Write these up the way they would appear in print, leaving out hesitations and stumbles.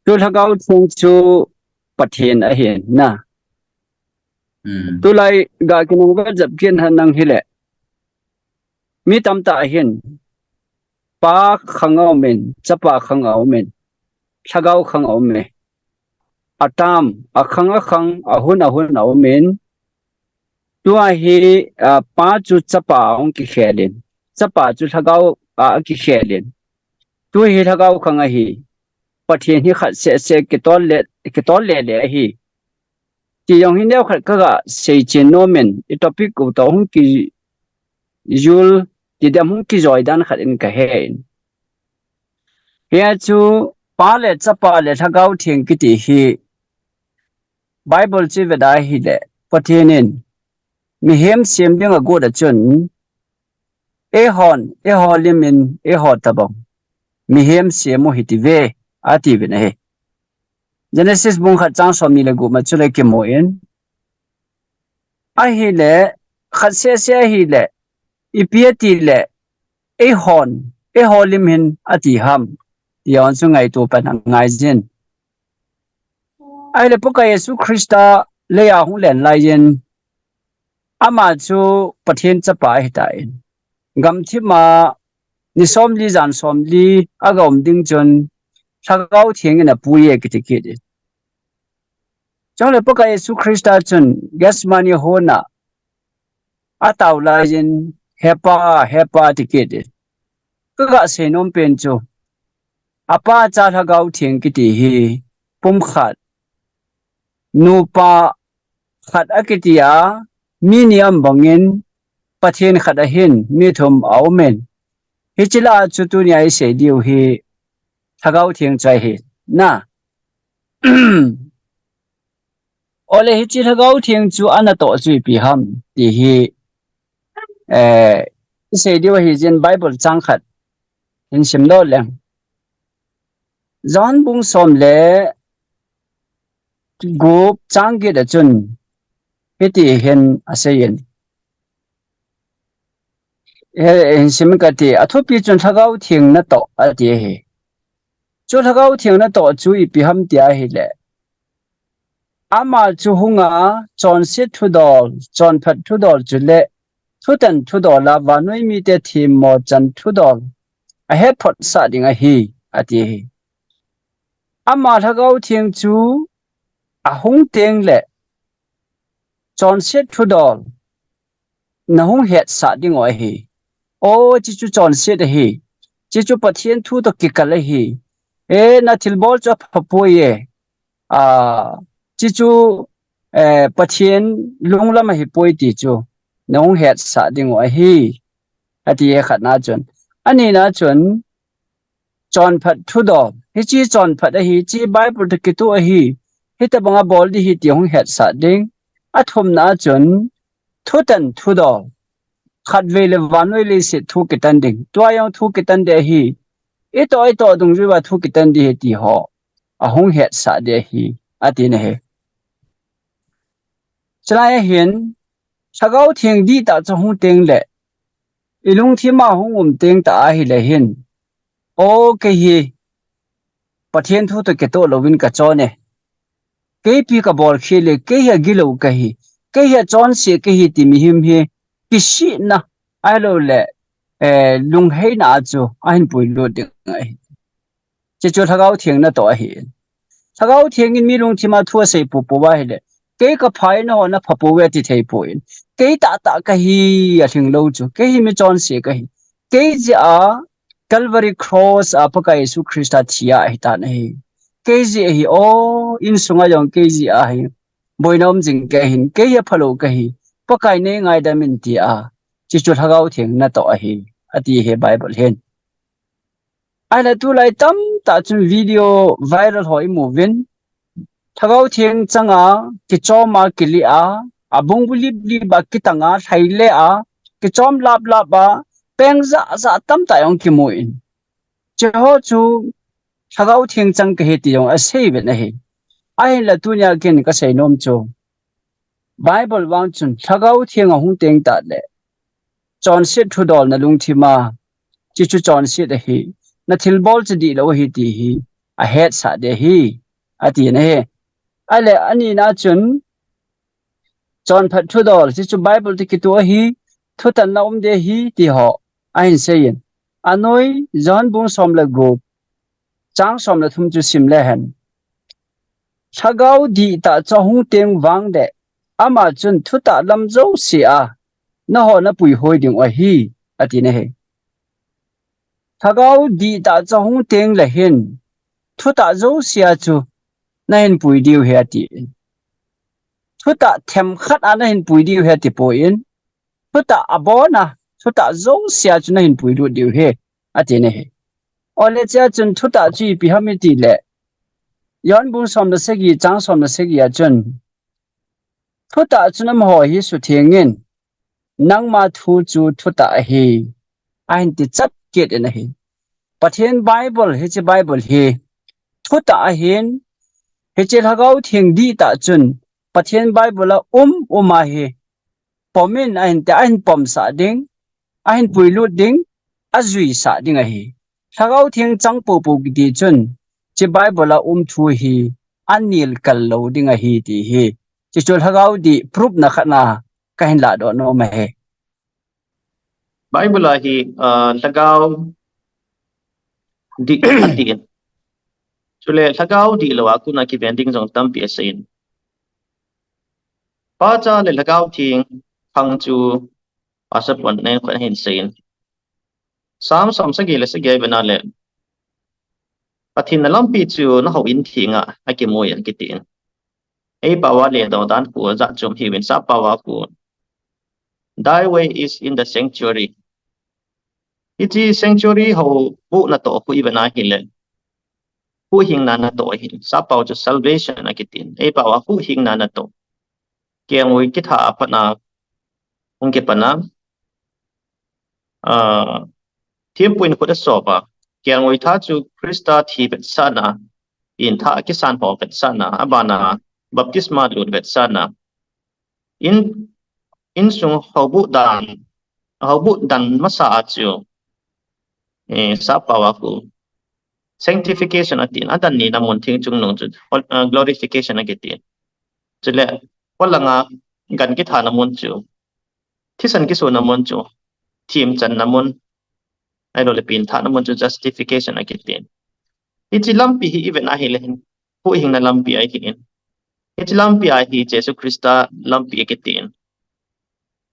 tu thagau thung chu pathian a hiền na tu lai ga kinung va jap kian han nang hile mi tam ta hiền pa khangau men chapa khangau men thagau khangau me atam akhang ahun au men tua hi pa chu chapa ong ki khelin chapa chu thagau a ki khelin tu hi thagau khang a hi pathian hi khat se ki tol le hi ti yong hin deu khat ka ga sei chen no men i topic ko to hung ki yul ti dam hung ki joy dan khat in ka hen he chu pa le chapa le thagau thing ki ti hi bible chi veda hi le pathianin mi hem sem ding a go da chun e hon limin e ho tabong mi hem sem mo hiti ve ati ve na he Genesis bung khat chang som ni le gu ma chu le ke mo en a hi le khat se hi le ipiati le e ho limin ati ham yon chu ngai tu pan ngai jin ai le poka Yesu Krista le ya hu len lai yen ama chu pathian chapa hi ta in gam thi ma ni som li jan som li agom ding chun thagau thieng na puye ki chong le poka Yesu Krista chun Gesmani hona ataw la yin hepa tikit ka se nom pen chu apa cha thagau thieng ki ti hi pum khat nu pa khat akitia miniam bangin pathian khat a hin mi thum au men hichila chu tu ni ai se diu hi thagau thieng chai hi na ole hichi thagau thieng chu ana to chui pi ham ti hi se diu hi jin bible chang khat in sim do leng John bung som le gup chang ge da chun hiti hen asayen in sim ka ti athopi chun thagau thieng na to a ti he chu thagau thieng na to chu I pi ham tia hi le ama chu hunga chon sit thu dol chon phat thu dol chu le thu tan thu dol la wa noi mi te thim mo chan thu dol a he phot sa ding a hi ati hi ama thagau thieng chu a hung teng le chon sit thu dol na hung het sa ding oi hi o chi chu chon sit hi chi chu pathian thu to ki kal hi e na thil bol cho phapu ye chi chu pathian lunglam hi poi ti chu na hung het sa ding oi hi ati he khat na chun ani na chun chon phat thu dol hi chi chon phat a hi chi bible to ki tu a hi hi ta banga bol di hi ti hung het sa ding athum na chun thu tan thu dol khat ve le wanoi le se thu ki tan ding tua yang thu ki tan de hi e to dung ju wa thu ki tan di he ti ho a hung het sa de hi ati ne he chlai hian sagau thieng di ta cha hung teng le ilung thi ma hung teng ta hi le hin o ke hi pathian thu to ke to lovin ka cho ne ke pi ka bol khile ke ya gilo ka hi ke ya chon se ke hi ti mi him he kishi na ai lo le lung hei na chu ain pui lo ding ai che cho thagau thieng na to hi thagau thieng in mi lung thi ma thu se pu pu wa hi le ke ka phai no na phapu we ti thei pu in ke ta ka hi a thing lo chu ke hi mi chon se ka hi ke ji a Calvary cross apa ka Yesu Krista thia hi ta nei ke ji hi o in sunga yong ke ji a hi boinom jing ke hin ke ya phalo ka hi pakai ne ngai da min ti a chi chu thagau thieng na to a hi ati he bible hen ai la tu lai tam ta chu video viral hoi movin thagau thieng changa ki choma kili a abung buli bli ba ki tanga thaile a ki chom lap lap ba pengza za tam ta yong ki muin che ho chu thagau thieng chang ke he ti yong a sei ve na he ai la tu nya ken ka sei nom chu bible wang chun thagau thieng a hung teng ta le chon sit thu dol na lung thi ma chi chu chon sit a hi na thil bol chi di lo hi ti hi a het sa de hi ati na he ale ani na chun John phat thu dol chi chu Bible ti ki tu hi thu tan na de hi ti ho ain seyin anoi John bung som le go chang som le thum chu sim le hen Sagau di ta chahung teng wang de ama chun thu ta lam zo sia na ho na pui hoi ding a hi ati na he Sagau di ta chahung teng le hin thu ta zo sia chu na hin pui diu he ati thu ta them khat ana hin pui diu he ti po in thu ta abona thu ta zo sia chu na hin pui du diu he ati na he ole cha chun thu ta chi pi ha mi ti le yon bung som na se gi chang som na se gi a chun thu ta chu nam ho hi su thiengin nang ma thu chu thu ta hi ain ti chat ket na hi pathian Bible he che Bible hi thu ta hin he che hagau thieng di ta chun pathian Bible la uma hi pomin ain ta ain pom sa ding ain pui lu ding azui sa ding a hi hagau thieng chang pu pu gi di chun che Bible la thu hi anil kal lo ding a hi ti hi chi chul hagau di proof na khana kahin la do no ma he Bible hi tagaw di atin chule tagaw di lo aku na ki vending jong tam pi asin pa cha le tagaw thing phang chu asapon ne khon hin sin sam som sa ge le sa ge bana le pathin na lam pi chu na ho in thinga aki moi ki tin ei pa wa le do dan ku za chum hi win sa pa wa ku thy way is in the sanctuary iti sanctuary ho bu na to ku ibana hi le hu hing na na to hi sa pa chu salvation na ki tin ei pa wa hu hing na na to ke ngoi ki tha pa na ung ke pa na thiam puin ko da so ba ke ngoi tha chu Krista thi bet sana in tha ki san ho bet sana abana baptisma lut bet sana in sung hobu dan masa chu sa pa wa ku sanctification atin adan ni namon thing chung nong chu glorification agitin chule wala nga gan ki tha namon chu thisan ki so namon chu thim chan namon ai lo le pin tha namon chu justification agitin ichi lampi hi even a hi le hu hing na lampi ai hin ichi lampi a hi Jesu Krista lampi agitin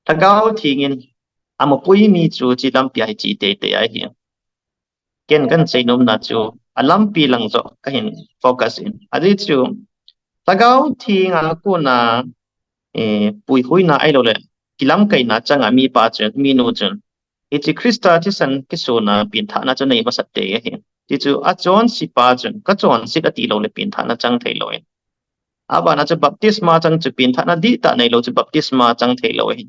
tagaw thingin amo pui mi chu chi lampi ai chi te ai hi ken kan sei nom na chu alampi lang zo kahin focus in adi chu tagaw thinga ko na pui hui na ai lo le kilam kai na changa mi pa chen mi no chen ichi Krista chi san ki so na pin tha na chu nei ba sat te he ti chu a chon si pa chen ka chon si ka ti lo le pin tha na chang thei lo in aba na chu baptisma chang chu pin tha na di ta nei lo chu baptisma chang thei lo he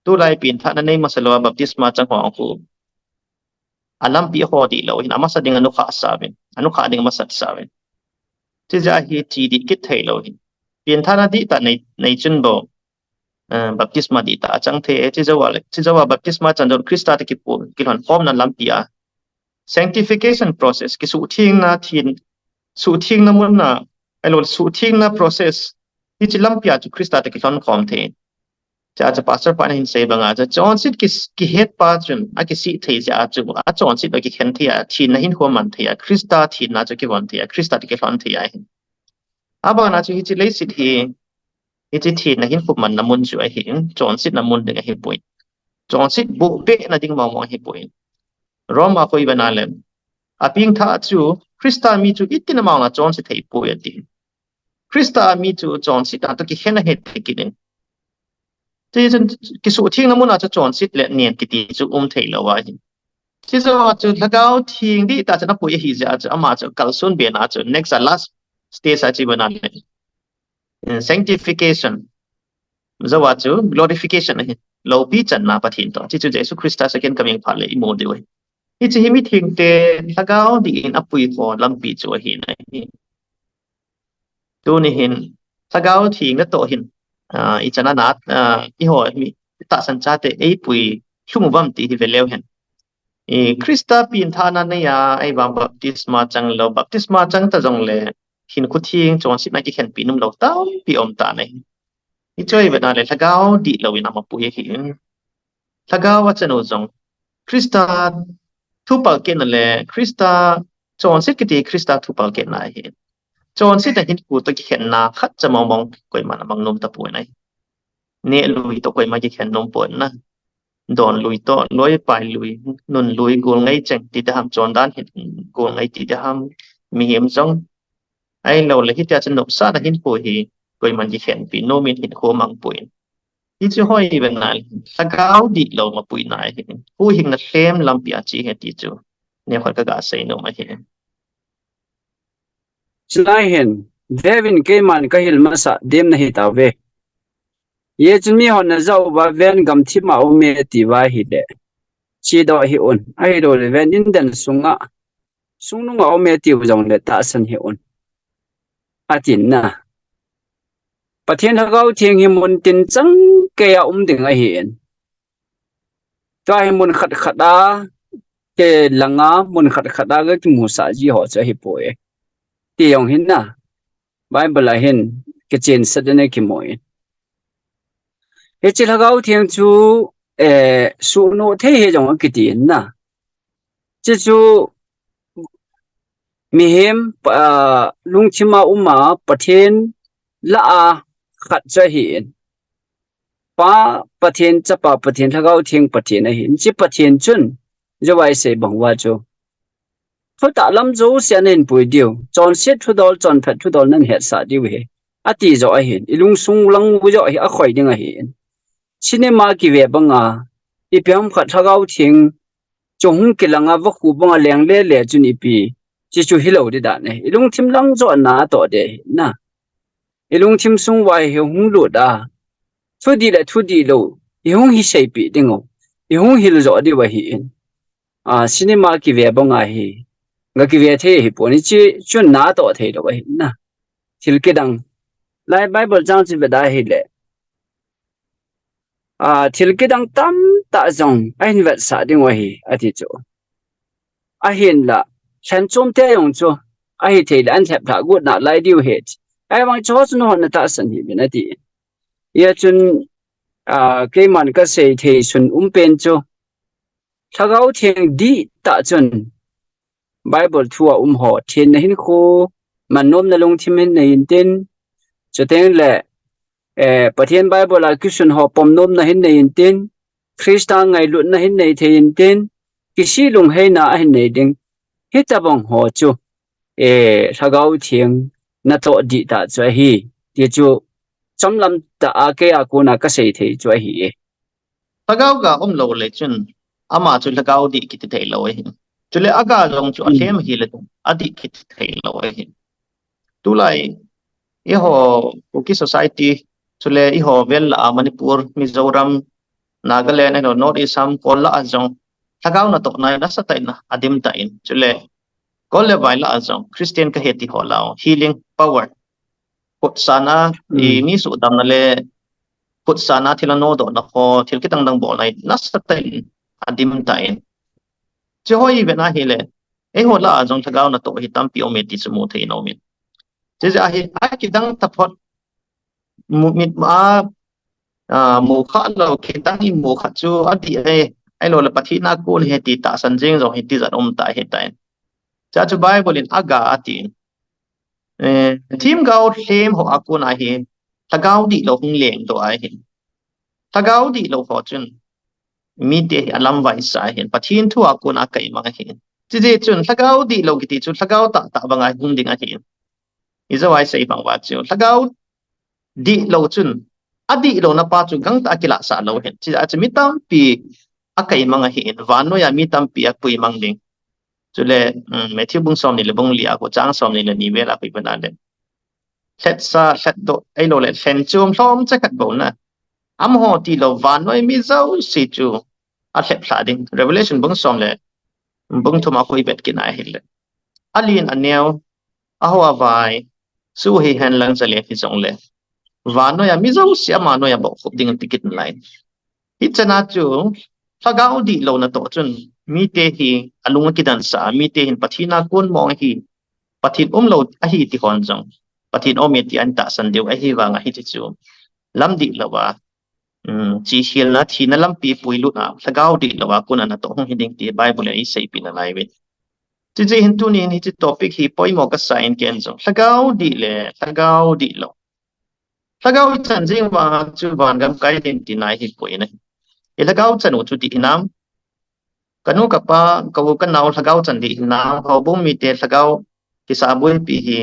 tu lai pin tha na nei masalo baptisma chang ho ku alam pi ho di lo hin ama sa ding anu kha ding masat sabin chi ja hi ti di kit thei lo hin pin thana di ta nei chun bo baptisma di ta chang the chi jawa baptisma chan do Krista te ki pu ki hon form na lam pia sanctification process ki su thing na mun na elo su thing na process ti chi lam pia chu Krista te ki hon khom the cha pastor pa hin sei banga cha chon sit ki het pa chun a ki si thei ja chu a chon sit ki khen thia thin na hin ho man thia Krista thin na chu ki won thia Krista ki hon thia hin aba na chu hi chi le sit hi chi thin na hin fu man na mun chu a hin chon sit na mun de hi point chon sit bu pe na ding ma mo hi point Roma ko ibana le a ping tha chu Krista mi chu itin ma na chon sit thei pu ya ti Krista mi chu chon sit ta to ki hen na het ki din thì cái số thiên nó muốn là cho chọn xít lệ niên cái tí chú thấy là vậy chứ cho chú là cao thiên đi ta cho nó bùi hi ra chú ama chú cầu xuân biển à chú next and last stage à chú bên này sanctification giờว่าchú glorification này lâu bi chân na bắt hiện đó chứ chú Jesus Christ second coming phải lấy một điều thì chỉ mi thiên te là cao đi in apui for lâm bi chú hiện này tu ni hin là cao thiên nó tổ hin ichana nat i ho mi ta san cha te ei pui chung vam ti hi veleu hen Krista pin thana ne ya ai ba baptisma chang lo baptisma chang ta jong le hin khu thieng chon si mai ki khen pinum lo ta pi om ta nei I choi ba na le thagao di lo ina ma pu ye hin thagao wa chen o jong Krista thu pal ken le Krista chon si ki ti Krista thu pal ken na hin chon si ta hin ku to ki khen na khat cha mong mong koi man bang nom ta pu nei ne lui to koi ma ki khen nom pon na Don lui to loi pai lui nun lui gul ngai cheng ti ta ham chon dan hit gul ngai ti ta ham mi hem jong ai lo le hit ya chen nop sa da hin po hi koi man ji khen pi no min hit ko mang puin hi chu hoi ben na sa gao di lo ma pui na hi hu hing na sem lam pi a chi he ti chu ne khol ka ga sei no ma hi Chulai hen vevin ke man ka hil masa dem na hi ta ve ye chun mi hon na zau ba ven gam thi ma o me ti wa hi de chi do hi on ai do le ven in den sunga sung nu o me ti jong le ta san hi on atin na pathian hagau thieng hi mun tin chang ke ya ding a hi en ta hi mun khat khata ke langa mun khat khata ga ki mu sa ji ho cha hi po e ti yong hin na bible a hin ke chen sa de ne ki mo e he chi hagau thieng chu su no the he jong ki ti na chi chu mi hem lung chima uma pathian la a khat cha hi en pa pathian cha pa pathian hagau thieng pathian a hin chi pathian chun jawai se bangwa chu thu ta lam zo sianen pui diu chon set thu dol chon phat thu dol nan het sa diu he ati zo a hin ilung sung lang bu zo hi a khoi ding a hin cinema ki ve banga I pyam khat hagau thieng chong ki langa wa khu banga leng le le chun ipi chi chu hilo di da ne ilung thim lang zo na to de na ilung thim sung wai he hung lu da thu di lo I hung hi sei pi dingo I hung hil zo di wa hi in cinema ki ve banga hi nga ki ve the hi po ni chi chun na to the do wa hi na thil ke dang lai bible jang chi be da hi le thil ke dang tam ta zong ain vet sa ding wa hi ati chu a hin la chan chom te yong chu a hi the an thep tha gut na lai diu het ai wang cho chu no na ta san hi bin ati ya chun ke man ka sei the sun pen chu thagau thieng di ta chun bible thua ho thin na hin khu man nom na long thim na in tin chateng le pathian bible la christian ho pom nom na hin na in tin krista ngai lut na hin nei the in tin kisi lung he na hin nei ding hitabong ho chu thagau thieng na to di ta chu hi ti chu chamlam ta a ke a ko na ka sei the chu hi thagao ga lo le chun ama chu thagao di ki ti thei lo hi chu le aga long chu athem hi le adi ki ti thei lo hi tu lai I ho Kuki society chu le I ho vel la Manipur Mizoram Nagaland and North Assam kola azong thagao na to na sa tai na adim ta in chu le kol le vai la azong Christian ka heti ho lao healing power put sana mi su dam na le put sana thilano do na ho thil ki tang dang bol nai na sa tai adim ta in chu hoi ve na hi le ho la azong thagao na to hi tam pi o me ti chu mo thei no min je ja hi a ki dang ta phot mit ma mu kha lo ki dang hi mu kha chu adi ai lo la pathi na ko he ti ta san jing zo hi ti za ta he tai cha chu bible in aga atin team gao them ho akuna hi thagao di lo hung leng do ai hi thagao di lo ho chun mi te alam vai sa hi pathin thu akuna kai ma hi chi je chun thagao di lo ki ti chu thagao ta banga hung ding a hi izo ai sei bang wa chu thagao di lo chun adi lo na pa chu gang ta kila sa lo he chi a mi tam pi akai manga hi vano ya mi tam pi a pui mang ding chule Matthew bung som ni le bung lia ko chang som ni le ni vela pi bana le set sa set do ai lo le sen chum hlom cha khat bo na am ho ti lo vano mi zau si chu a hlep sa ding revelation bung som le bung thuma khoi bet ki na hi le alin aneo a ho vai su hi han lang cha le fi song le vano ya mi zau sia ma no ya bo khop ding ticket line hi chana chu thagao di lo na to chun mi te hi alunga kidan sa mi te hin pathina kun mong hi pathin lo a hi ti hon jong pathin omi ti an ta san deu a hi wanga hi chu lamdi lawa chi hial na thi na lampi puilu na thagau di lawa kun ana to hong hiding ti bible ai sei pin lai we chi chi hin tu ni ni chi topic hi poimo ka sign ken jong thagau di le thagau di lo thagau chan jing wa chu ban gam kai din ti nai hi poi na thagau chan u chu di nam kanu kapa kau kan naw thagau chan di na ho bum mi te thagau ki sa bui pi hi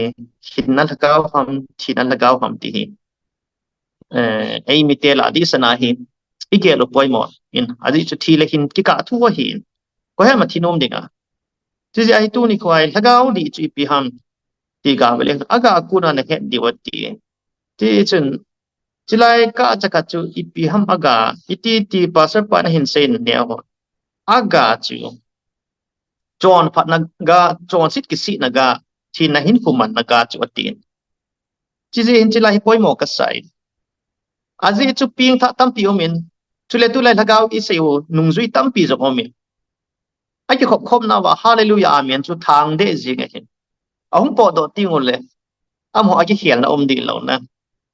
hin na thagau ham thi na thagau ham ti hi ai mi te la di sana hi ike lo poi mo in adi chu thi le hin ki ka thu wa hin ko ha ma thi nom dinga chi ji ai tu ni khwai thagau di chu pi ham ti ga bele aga ku na ne he di wa ti ti chun chi lai ka cha ka chu pi ham aga iti ti pasar pa na hin sen ne ho aga chu John phat na ga John sit ki si na ga thi na hin kuman na ga chu atin chi ji hin chi lai poi mo ka sai azi chu ping tha tam pi omin chule tu lai lagau i seu nung zui tam pi zo omin ai ki khop khop na wa hallelujah amen chu thang de ji nge hin ahum po do ti ngol le am ho aki khial na om di lo na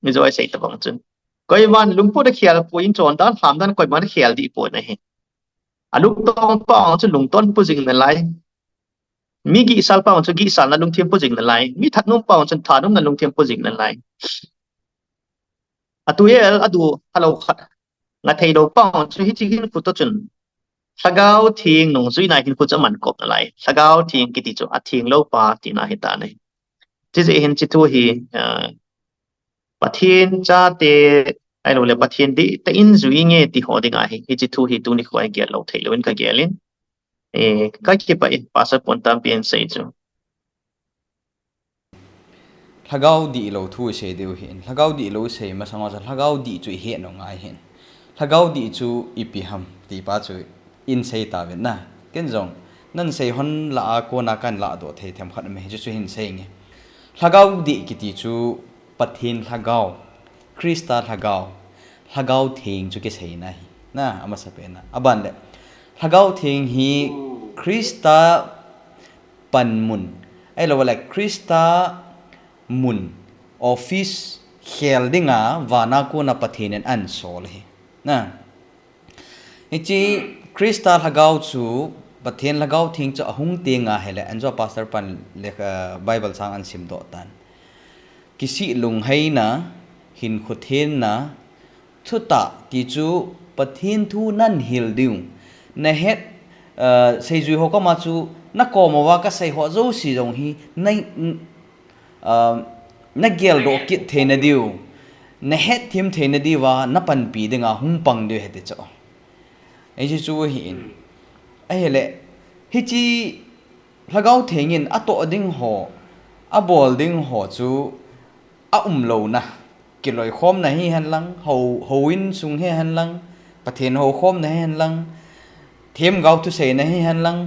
mi zo ai sei ta bang chun koi wan lungpu da khial po in chon dan ham dan koi man khial di po na hi aluk tong pa chu lung ton pu jing na lai mi gi sal pa chu gi sal na lung thiam pu jing na lai mi that num pa chu tha num na lung thiam pu jing na lai atuel adu halo nga thei do pa chu hi chi hin pu to chun sagau thing nong zui na hin pu chaman kop na lai sagau thing ki ti chu a thing lo pa ti na hi ta nei chi ji hin chi thu hi pathin cha te ai lo le pathin di te in zui nge ti ho dinga hi chi thu hi tu ni khwai ge lo thei lo in ka gelin ka ki pa in pasa pon tam pian sei chu thagau di lo thu se deu hin thagau di lo se ma sanga sa thagau di chu he no ngai hin thagau di chu ipi ham ti pa chu in sei ta ve na ken jong nan sei hon la ko na kan la do thei them khat me chu hin sei nge thagau di ki ti chu pathin thagau krista thagau thagau thing chu ke sei na hi na ama sa pe na aban le thagau thing hi krista panmun ai lo la krista mun office khel dinga wana ko na pathinen an sol he na ichi krista lagau chu pathen lagau thing chu ahung tenga hele anjo pastor pan le bible sang an sim do tan kisi lung hai na hin khuthen na thuta ti chu pathen thu nan hil diu na het sei jui ho ka ma chu na ko ma wa ka sei ho zo si jong hi nai na gel do kit thena diu na het thim thena diwa na pan pi denga hung pang de hete cho ai chu hin ai hele hi chi lagau thengin ato ding ho a bol ding ho chu a lo na kiloi khom na hi han lang ho in sung he han lang pathen ho khom na han lang thêm gau tu sei na hi han lang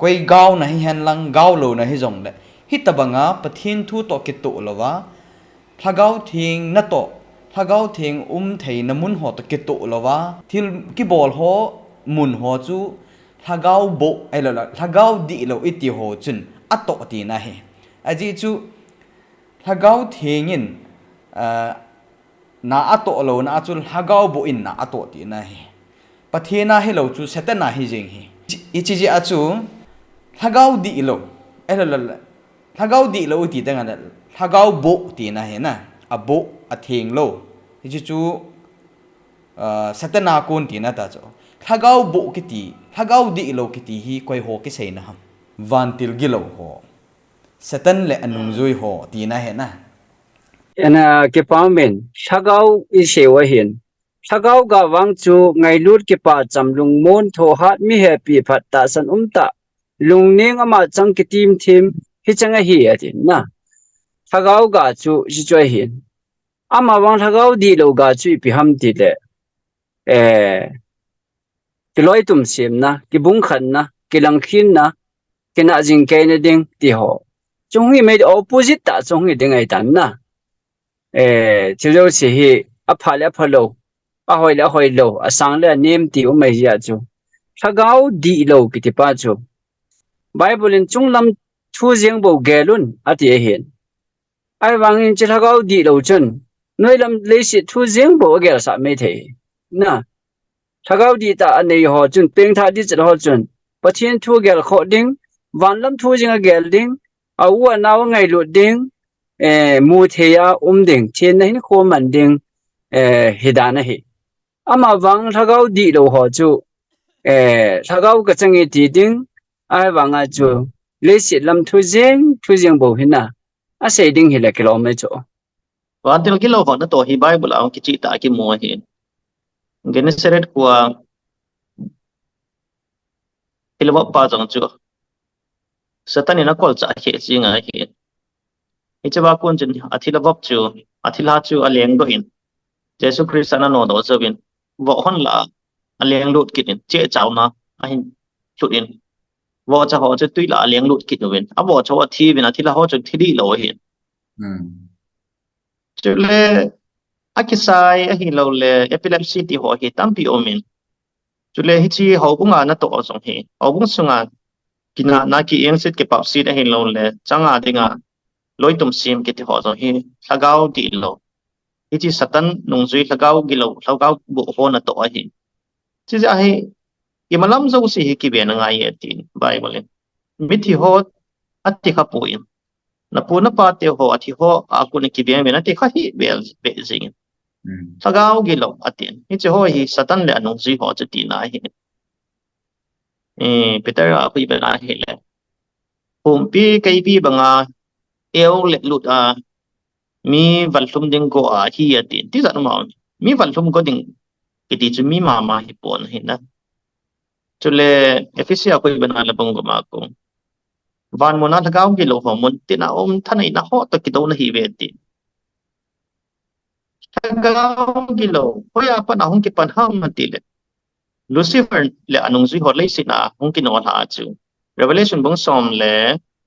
koi gau na hi han lang gau lo na hi jong le hitabanga pathin thu to ke to lawa thagau thing na to thagau thing thei na mun ho to ke to lawa thil ki bol ho mun ho chu thagau bo ai la thagau di lo iti ho chun ato ti na he aji chu thagau thingin na ato lo na chu thagau bo in na ato ti na he pathena he lo chu setana hi jing hi ichi ji achu thagau di lo ai la thagau di lo ti tanga da thagau bo ti na he na a bo a theng lo hi chu satana kon ti na ta cho thagau bo ki ti thagau di lo ki ti hi koi ho ki sei na ham van til gi lo ho satan le anung zui ho ti na he na ena ke pamen thagau i sewa hin thagau ga wang chu ngai lut ke pa chamlung mon tho hat mi happy phat ta san ta lung ning ama chang ki tim thim hi changa hi ati na thagau ga chu si choi hin ama wang thagau di lo ga chu pi ham ti le ki loi tum sim na ki bung khan na ki lang khin na ki na jing ke na ding ti ho chung hi me opposite ta chung hi ding ai tan na chi lo si hi a pha le pha lo a hoi le hoi lo a sang le nim ti u mai ya chu thagau di lo kiti pa chu Bible in chunglam thu jeng bo gelun ati hen ai wangin chi thagau di lo chen noi lam le si thu jeng bo gel sa me the na thagau di ta anei ho chun peng tha di chal ho chun pathian thu gel kho ding van lam thu jeng gel ding awa naw ngai lu ding mu the ya ding chen nei ko man ding hidana hi ama wang thagau di lo ho chu thagau ka changi ti ding ai wanga chu le si lam thu jeng bo hina a sei ding hi le kilometer Wa til ki lo ho na to hi Bible ang ki chi ta ki mo hi. Genesaret kwa ilwa pa jang chu. Satan ina kol cha he chi nga hi. Ichaba kun chin athila bok chu athila chu aleng do hin. Jesu Christ na no do chobin. Wo hon la aleng lut kitin che chaw na ahin chutin. Wo cha ho chu tui la aleng lut kit no win. Abo cha wa thi bin athila ho chu thidi lo hin. Chu le akisai ahin lo le epilepsy ti ho hi tampi omin. Chu le hi chi ho bunga na to ozong hi. Ho bung sunga kina na ki eng sit ke pap sit ahin lo le changa dinga loi tum sim ke ti ho zo hi thagau di lo hi chi satan nung zui thagau gi lo thagau bu ho na to hi chi ja hi i malam zo si hi ki be na ngai ye tin bible mi thi ho atti kha puin na pu na pa te ho ati ho a ku ni ki be me na ti kha hi be zing thagau gi lo atin hi chi ho hi satan le nung zui ho chi ti na hi peter a ku be na hi le hum pi kai pi banga eo le lut a mi valthum ding ko a hi atin ti za ma mi valthum ko ding ki ti chu mi ma hi pon hi na chule efisia ko bana la bang ma ko van mona thagaw gi lo ho mon ti na thanai na ho to ki do na hi ve ti thagaw gi lo ho ya pa na hong ki pan ham ma ti le lucifer le anung zui ho le sina hong ki no ha chu revelation bang som le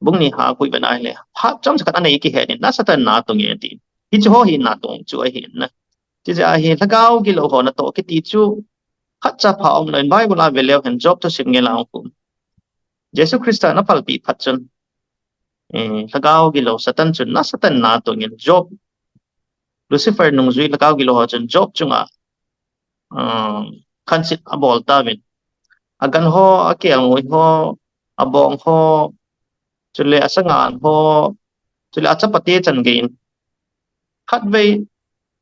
bung ni ha ko bana le ha cham sa ka na ki he ni na sa ta na to nge ti hi chu ho hi na tong chu a hi na ti ja hi thagaw gi lo ho na to ki ti chu khat cha pha om len bible la ve le hen job to sim nge la ku jesu christa na pal pi phat chun thagaw gi lo satan chun na satan na to nge job lucifer nung zui thagaw gi lo ho chun job chunga khan sit abol ta vin agan ho akel ngoi ho abong ho chule asangan ho chule achapate chan gein khat ve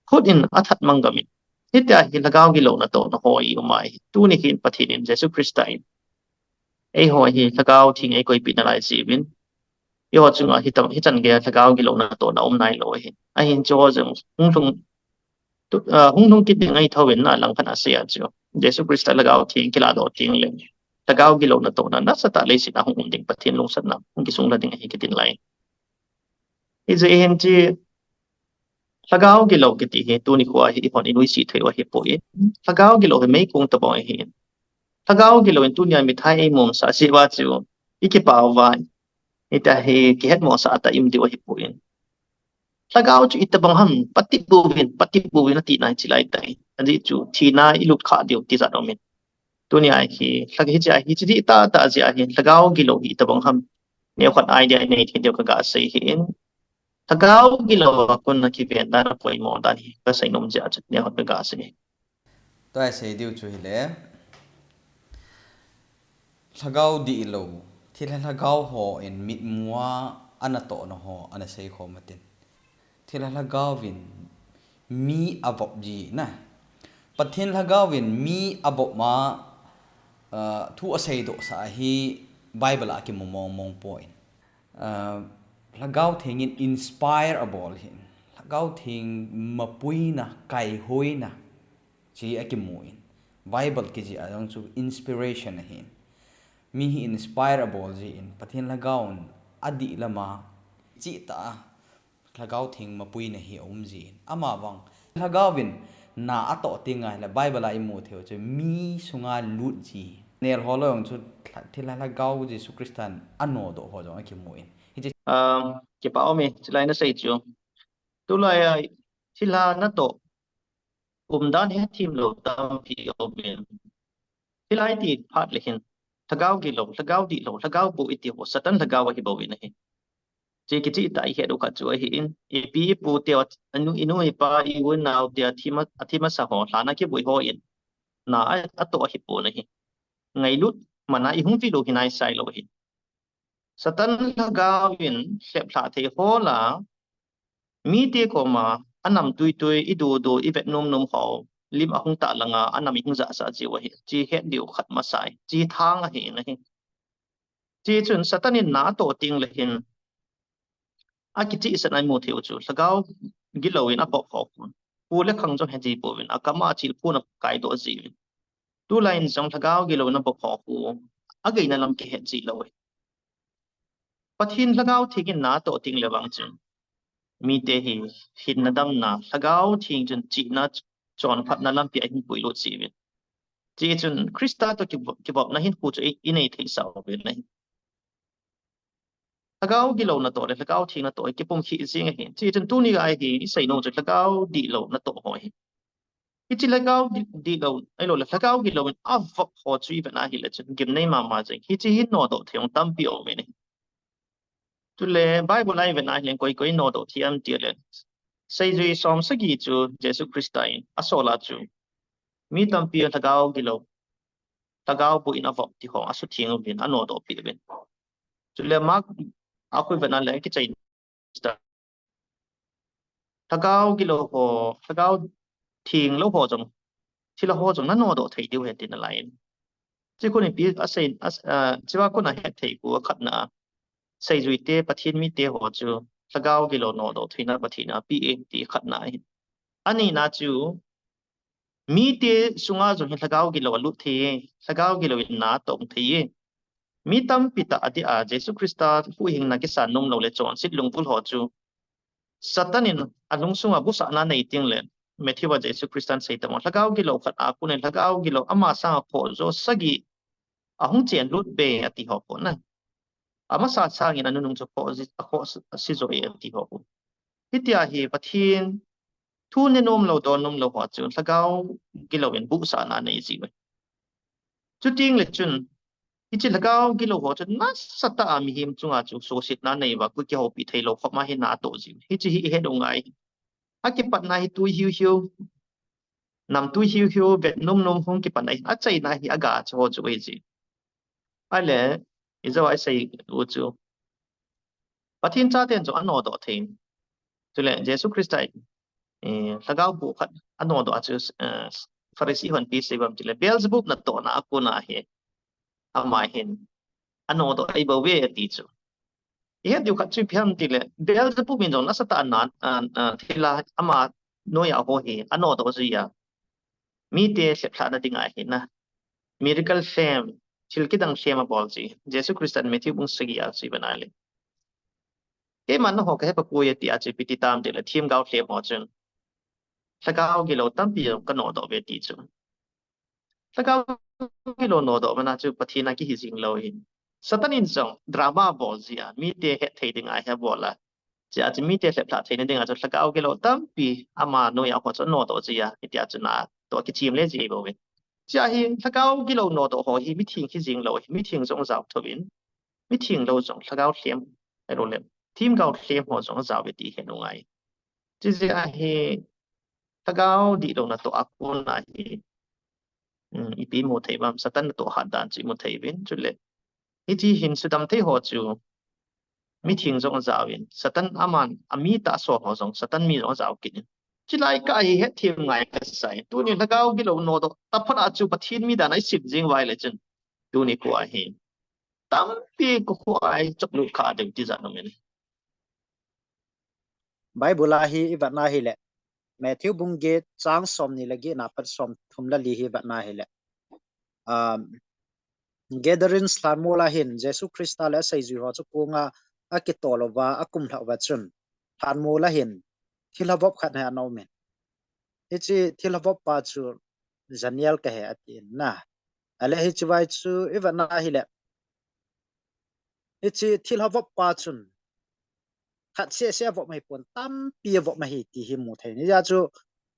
khut in athat mangami hitya hi lagaw gi lo na to na hoi umai tu ni hin pathin in jesu christa in ei hoi hi lagaw thing ei koi pin lai si bin yo chunga hitam hitan ge lagaw gi lo na to na nai lo hi a hin cho jung hung thung kit ding ai thawin na lang phana se chu jesu christa lagaw thing kila do thing le lagaw gi lo na to na sa ta le si na hung ding pathin long sat na hung ki sung la ding hi kitin lai i je hen chi lagaw gi lo ki ti he tu ni ko hi hon inui si thei wa hi po i lagaw gi lo he mei kung ta bo hi lagaw gi lo in tu nya mi thai ei mom sa si wa chu iki pa wa ita he ki het mo sa ta im di wa hi po in lagaw chu itabang ham pati buwin ti na chi lai tai ani chu thi na ilut kha dio ti za do min tu ni ai hi lag hi ja hi chi ta ta ja hi lagaw gi lo hi itabang ham ne khat idea nei thi dio ka ga sei hi in thagaw gi lo kun na ki ven da na poi mo da ni ka sai nom ja chat ne hot ga se toy sei diu chu hi le thagau di lo thil thagau ho in mit muwa ana to no ho ana sei kho matin thil thagau vin mi avop ji na pathin thagau vin mi avop ma thu asei do sa hi bible a ki mong point lagau thing in inspire abol hin lagau thing mapui na kai hoi na chi akimuin bible ki ji ayong chu inspiration hin mi hi inspire abol ji in pathin lagaun adi lama chi ta lagau thing mapui na hi ji ama wang lagawin na ato tinga la bible a imu theo chu mi sunga lut ji ner holong chu thila lagau ji su kristan ano do ho jong akimuin ki pa omi chilai na sei chu tu lai thila na to dan he thim lo tam pi omin hilai ti phat le hin thagau gi lo thagau di lo thagau bu iti ho satan thagau hi bo in hi che ki chi ta hi do kha chu hi in e pi pu te anu inu e pa I won naw te athima sa ho hlana ki bui ho in na a to hi pu na hi ngai lut mana I hung ti lo hinai sai lo hi satan thagau in sep thla the ho la mi te ko ma anam tui tui I do I vet nom ho lim ahung ta langa anam I hung za sa chi wa hi chi het diu khat ma sai chi thang a hi na hi chi chun satanin na to ting le hin a ki chi sanai mo theu chu sagao gilowin a pok khok pu le khang jo he ji powin a kama chil pu na kai do ji tu line jong sagao gilowin a pok khok pu a ge na lam ki he ji lo pathin sagao thikin na to ting le wang chun mi te hi hin na dam na sagao thing chun chi na chon phat na lam pi a hin pui lo chi win chi chun krista to ki bop na hin pu chu I nei thei sao win na thagao gi lo na to le thagao thing na to ki pum khi sing hi chi chen tu ni ga hi sai no chu thagao di lo na to ho hi chi thagao di lo ai lo le thagao gi lo a vok ho chui ba na hi le chen gim nei ma ma chen hi chi hi no to thong tam pi o me ni tu le bible ai ba na hi koi koi no to thiam ti le sai jui som sa gi chu jesu christain a so la chu mi tam pi thagao gi lo thagao bu in a vok ti ho a su thiang bin a no to pi ben tu le mak a khoi ba na le ki chai thagao gi lo ho thagao thing lo ho jong thì là ho jong na no do thei diu he tin la in chi ko ni pi a sei chi wa ko na he thei ku khat na sei zui te pathin mi te ho chu thagao gi lo no do thei na pathina pi e ti khat na hi ani na chu mi te sunga jo he thagao gi lo lu the thagao gi lo na tong thei mi tam pita ati a jesu christa hu hing na ki san nom lo le chon sit lung pul ho chu satanin anung sunga bu sa na nei ting le methiwa jesu christian sei tamo thagao gi lo khat a kun thagao gi lo ama sa pho zo sagi ahung chen lut be ati ho ko na ama sa sang in anung cho pho a kho si zo e ati ho hitia hi pathin thu ne nom lo don nom lo ho chu thagao gi lo en bu sa na nei ji we chu ting le chun ichi thagao gi lo ho chu na sata a mi him chunga chu so sit na nei wa ku ki ho pi thei lo kho ma hi na to ji hi chi hi he dong ai aki pat na hi tu hiu hiu nam tu hiu hiu vet nom hong ki pat na a chai na hi aga cho chu e ji ale izo ai sei u chu pathin cha ten chu ano do thein chu le jesu christai tagau bu khat ano do chu pharisi hon pi se bam chile beelzebub na to na aku na he ama hin ano do ai bo we ti chu ye diu khat chu phiam ti le beelzebub min jong na sata na thila ama no ya ho he ano do zu ya mi te se phla na tinga hi na miracle fam chilki dang shema bolji jesu christian matthew bung sagi a chi banale ke man ho ka pa ko ye ti a chi piti tam de la thim gao hle mo chun sagao gi lo tam pi ka no do ve ti chu sagao gi lo no do mana chu pathina ki hi jing lo hin satanin song drama bolji a mi te he thei ding ai ha bola ja chi mi te se phla thei ding a chu sagao gi lo tam pi ama no ya ho chu no do ji ya ti a chu na to ki chim le ji bo ve cha hi sagao gi lo no do ho hi mi thing ki jing lo mi thing song zau thobin mi thing lo song sagao thlem ai ro le team gao thlem ho song zau ve ti he no ngai chi ji a hi sagao di lo na to akon na hi ipi mo thei bam satan to ha dan chi mo thei bin chu le hi chi hin su dam thei ho chu mi thing song zau in satan aman ami ta so ho song satan mi ro zau kin chi lai ka hi he thim ngai ka sai tu ni sagao gi lo no do ta phat a chu pathin mi dan ai sip jing wai le chen tu ni ko a hi tam pi ko ko ai chok lu kha de ti za no men Bible hi ibat na hi le Matthew bungge chang som ni lagi na pat som thumla li hi bat na hi le gathering slan mola hin jesu christa la sai ju ho chu kunga akitolova akum thawa chun than mola hin thilawop khat ha no men hichi thilawop pa chu janial ka he atin na ale hichi wai chu ibat na hi le hichi thilawop pa chun khat se vop mai pon tam pi vop mai ti hi mu thai ni ja chu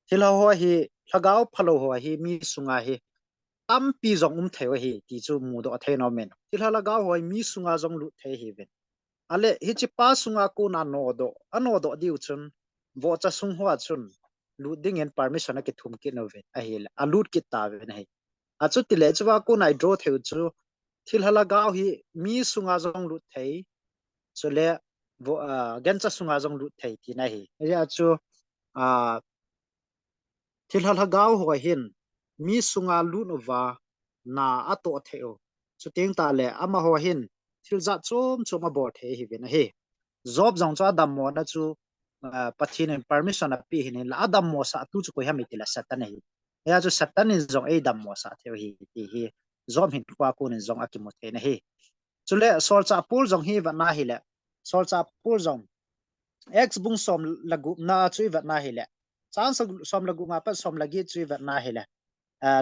thila ho hi thagao phalo ho hi mi sunga hi tam pi zong theo hi ti chu mu do the no men til hala ga hoi mi sunga zong lu the hi ven ale hi chi pa sunga ku na no do ano do diu chun bo cha sung ho chun lu ding en permission a ki thum ki no ve a hi a lut ki ta ve nei a chu ti le chwa ku nai draw theo chu til hala ga hi mi sunga zong lu thei so le vo gan cha sunga zong lu thei ti na hi ya chu a til hala ga ho hin mi sunga lu no wa na ato theo chu teng ta le ama ho hin thil za chom choma bo the hi ve na hi job jong cha dam mo na chu pathin en permission a pi hin la adam mo sa tu chu ko ha mi tila satan hi ya chu satan in jong e dam mo sa theo hi ti hi job hin kwa ko nin jong akimo the na hi chu le sol cha pur jong hi va na hi le sol cha pur jong ex bung som lagu na chui va na hi le chan som lagu nga pa som lagi chui va na hi le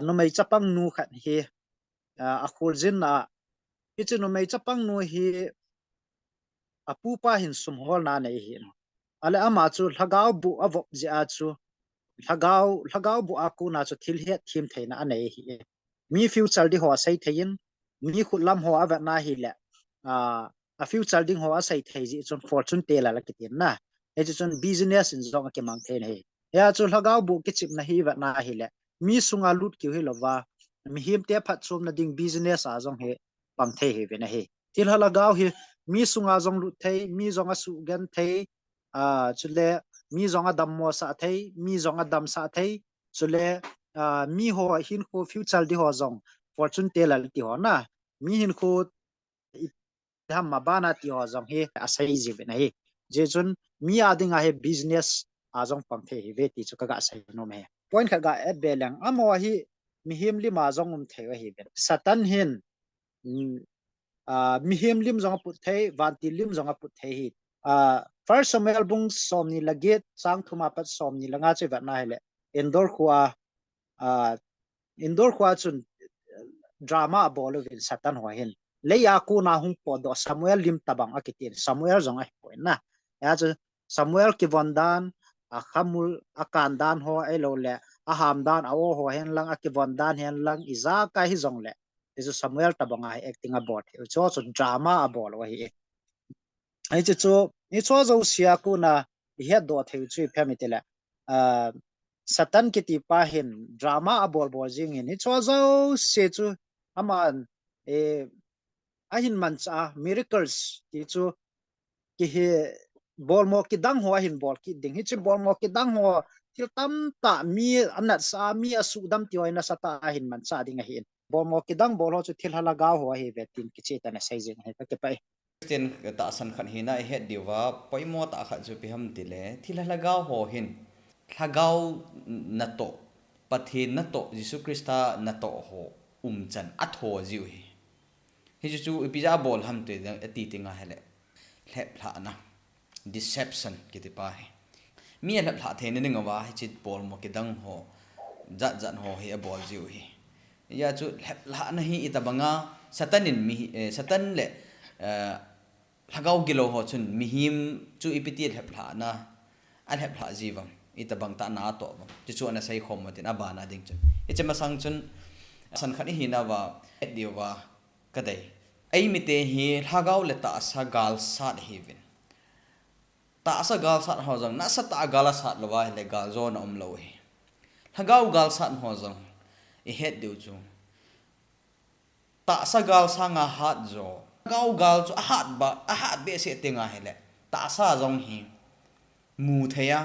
no mai chapang nu khat hi a khur jin na pichu no mai chapang nu hi apu pa hin sum hol na nei hi no ale ama chu lhagau bu avop ji a chu lhagau bu aku na chu thil he thim theina anei hi mi future di ho sai thein mi khulam ho ava na hi le a future ding ho a sai thei ji chon fortune te la ki tin na e chu chon business in zong ke mang the nei ya chu lhagau bu ki chip na hi va na hi le mi sunga lut ki hi lova mi him te phat chom na ding business a zong he pang the hi ve na hi til hala gau hi mi sunga zong lut thei mi zong a su gan thei chule mi zong a dam mo sa thei mi zong a dam sa thei chule mi ho hin ko future di ho zong fortune teller ti ho na mi hin ko ham ma bana ti ho zong he asai ji ve na hi je chun mi ading a he business a zong pang the hi ve ti chu ka ga sai no me point kha ga at belang amo hi mi him li ma zong thei hi ve satan hin mi him lim zong put thei van ti lim zong put thei hi first Samuel bung som ni laget sang thuma pat som ni langa che va na hele indor khwa chun drama bol vin satan ho hin le ya ku na hung po do Samuel lim tabang akitin Samuel zong ai point na ya chu Samuel ki vondan a khamul akan dan ho elo le a ham dan a ho hen lang akivon dan hen lang iza ka hi zong le isu Samuel tabang ai acting about cho chu drama a bol wa hi ai chu ni cho zo sia ku na he do theu chui phemitela satan ki ti pa hin drama a bol bol jing ni cho zo se chu aman e ahin man cha miracles ti chu ki he bol mo ki dang ho hin bol ki ding hi chi bol mo ki dang ho til tam ta mi anat sa mi asu dam ti hoina sa ta hin man cha ding hin bol mo ki dang bol ho chu thil hala ga ho hi vetin ki che ta na sai jing he ka pai Christian ta san khan hina he diwa poimo ta kha chu pi ham tile thila lagaw ho hin lagaw na to pathin na to Jesu Christa na to ho chan atho jiu hi chu ipija bol ham te ati tinga hele lep hla na deception kiti pa he mi lep hla the ne ngawa hi chit bol mo ki dang ho zat ho hi a bol jiu hi ya chu lep hla na hi itabanga satanin mi satan le lagaw gilo ho chun mihim chu ipiti lep hla na a lep hla jiwam itabang ta na to ba chu na sai khom matin abana ding chun ichema sang chun san khani hina wa diwa kadai ai mite hi lagaw le ta sa gal sat hivin ta sa gal sat ho jang na sa ta gal sat lowa le gal zo na lo hi lagaw gal sat ho jang I het diu chu ta sa gal sa nga hat zo gal chu a hat be se tinga hele ta sa jong hi mu theya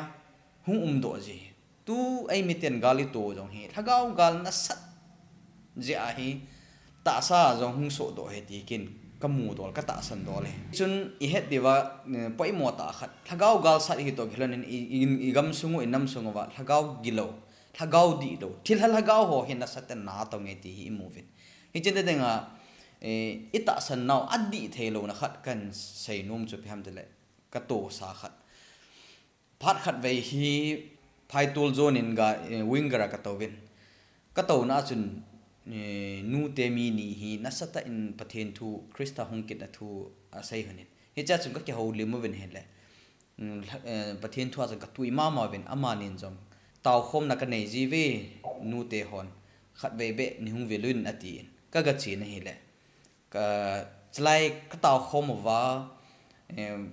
hung do ji tu ai miten gali to jong hi thagaw gal na sat je a hi ta sa jong hung so do he ti kin kamu dol ka ta san dol he chun I het diwa poi mo ta khat thagaw gal sat hi to ghilan in gam sungu inam sungu wa thagaw gilo thagaw di do thil hagaw ho hin na sat na to nge ti hi movin hi chen de nga ita san naw addi thelo na khat kan sei num chu pham de le ka to sa khat phat khat ve hi phai tul zone in ga winger ka to win ka to na chun nu te mi ni hi na sata in pathen thu Krista hongkit na thu asai hanin hi cha chun ka ke ho limu wen hele pathen thu a ka tui ma win amanin jong taw khom na ka nei ji ve nu te hon khát về bệ ni hung về luyện ati các cái chuyện này lệ cái lại cái tàu không một vá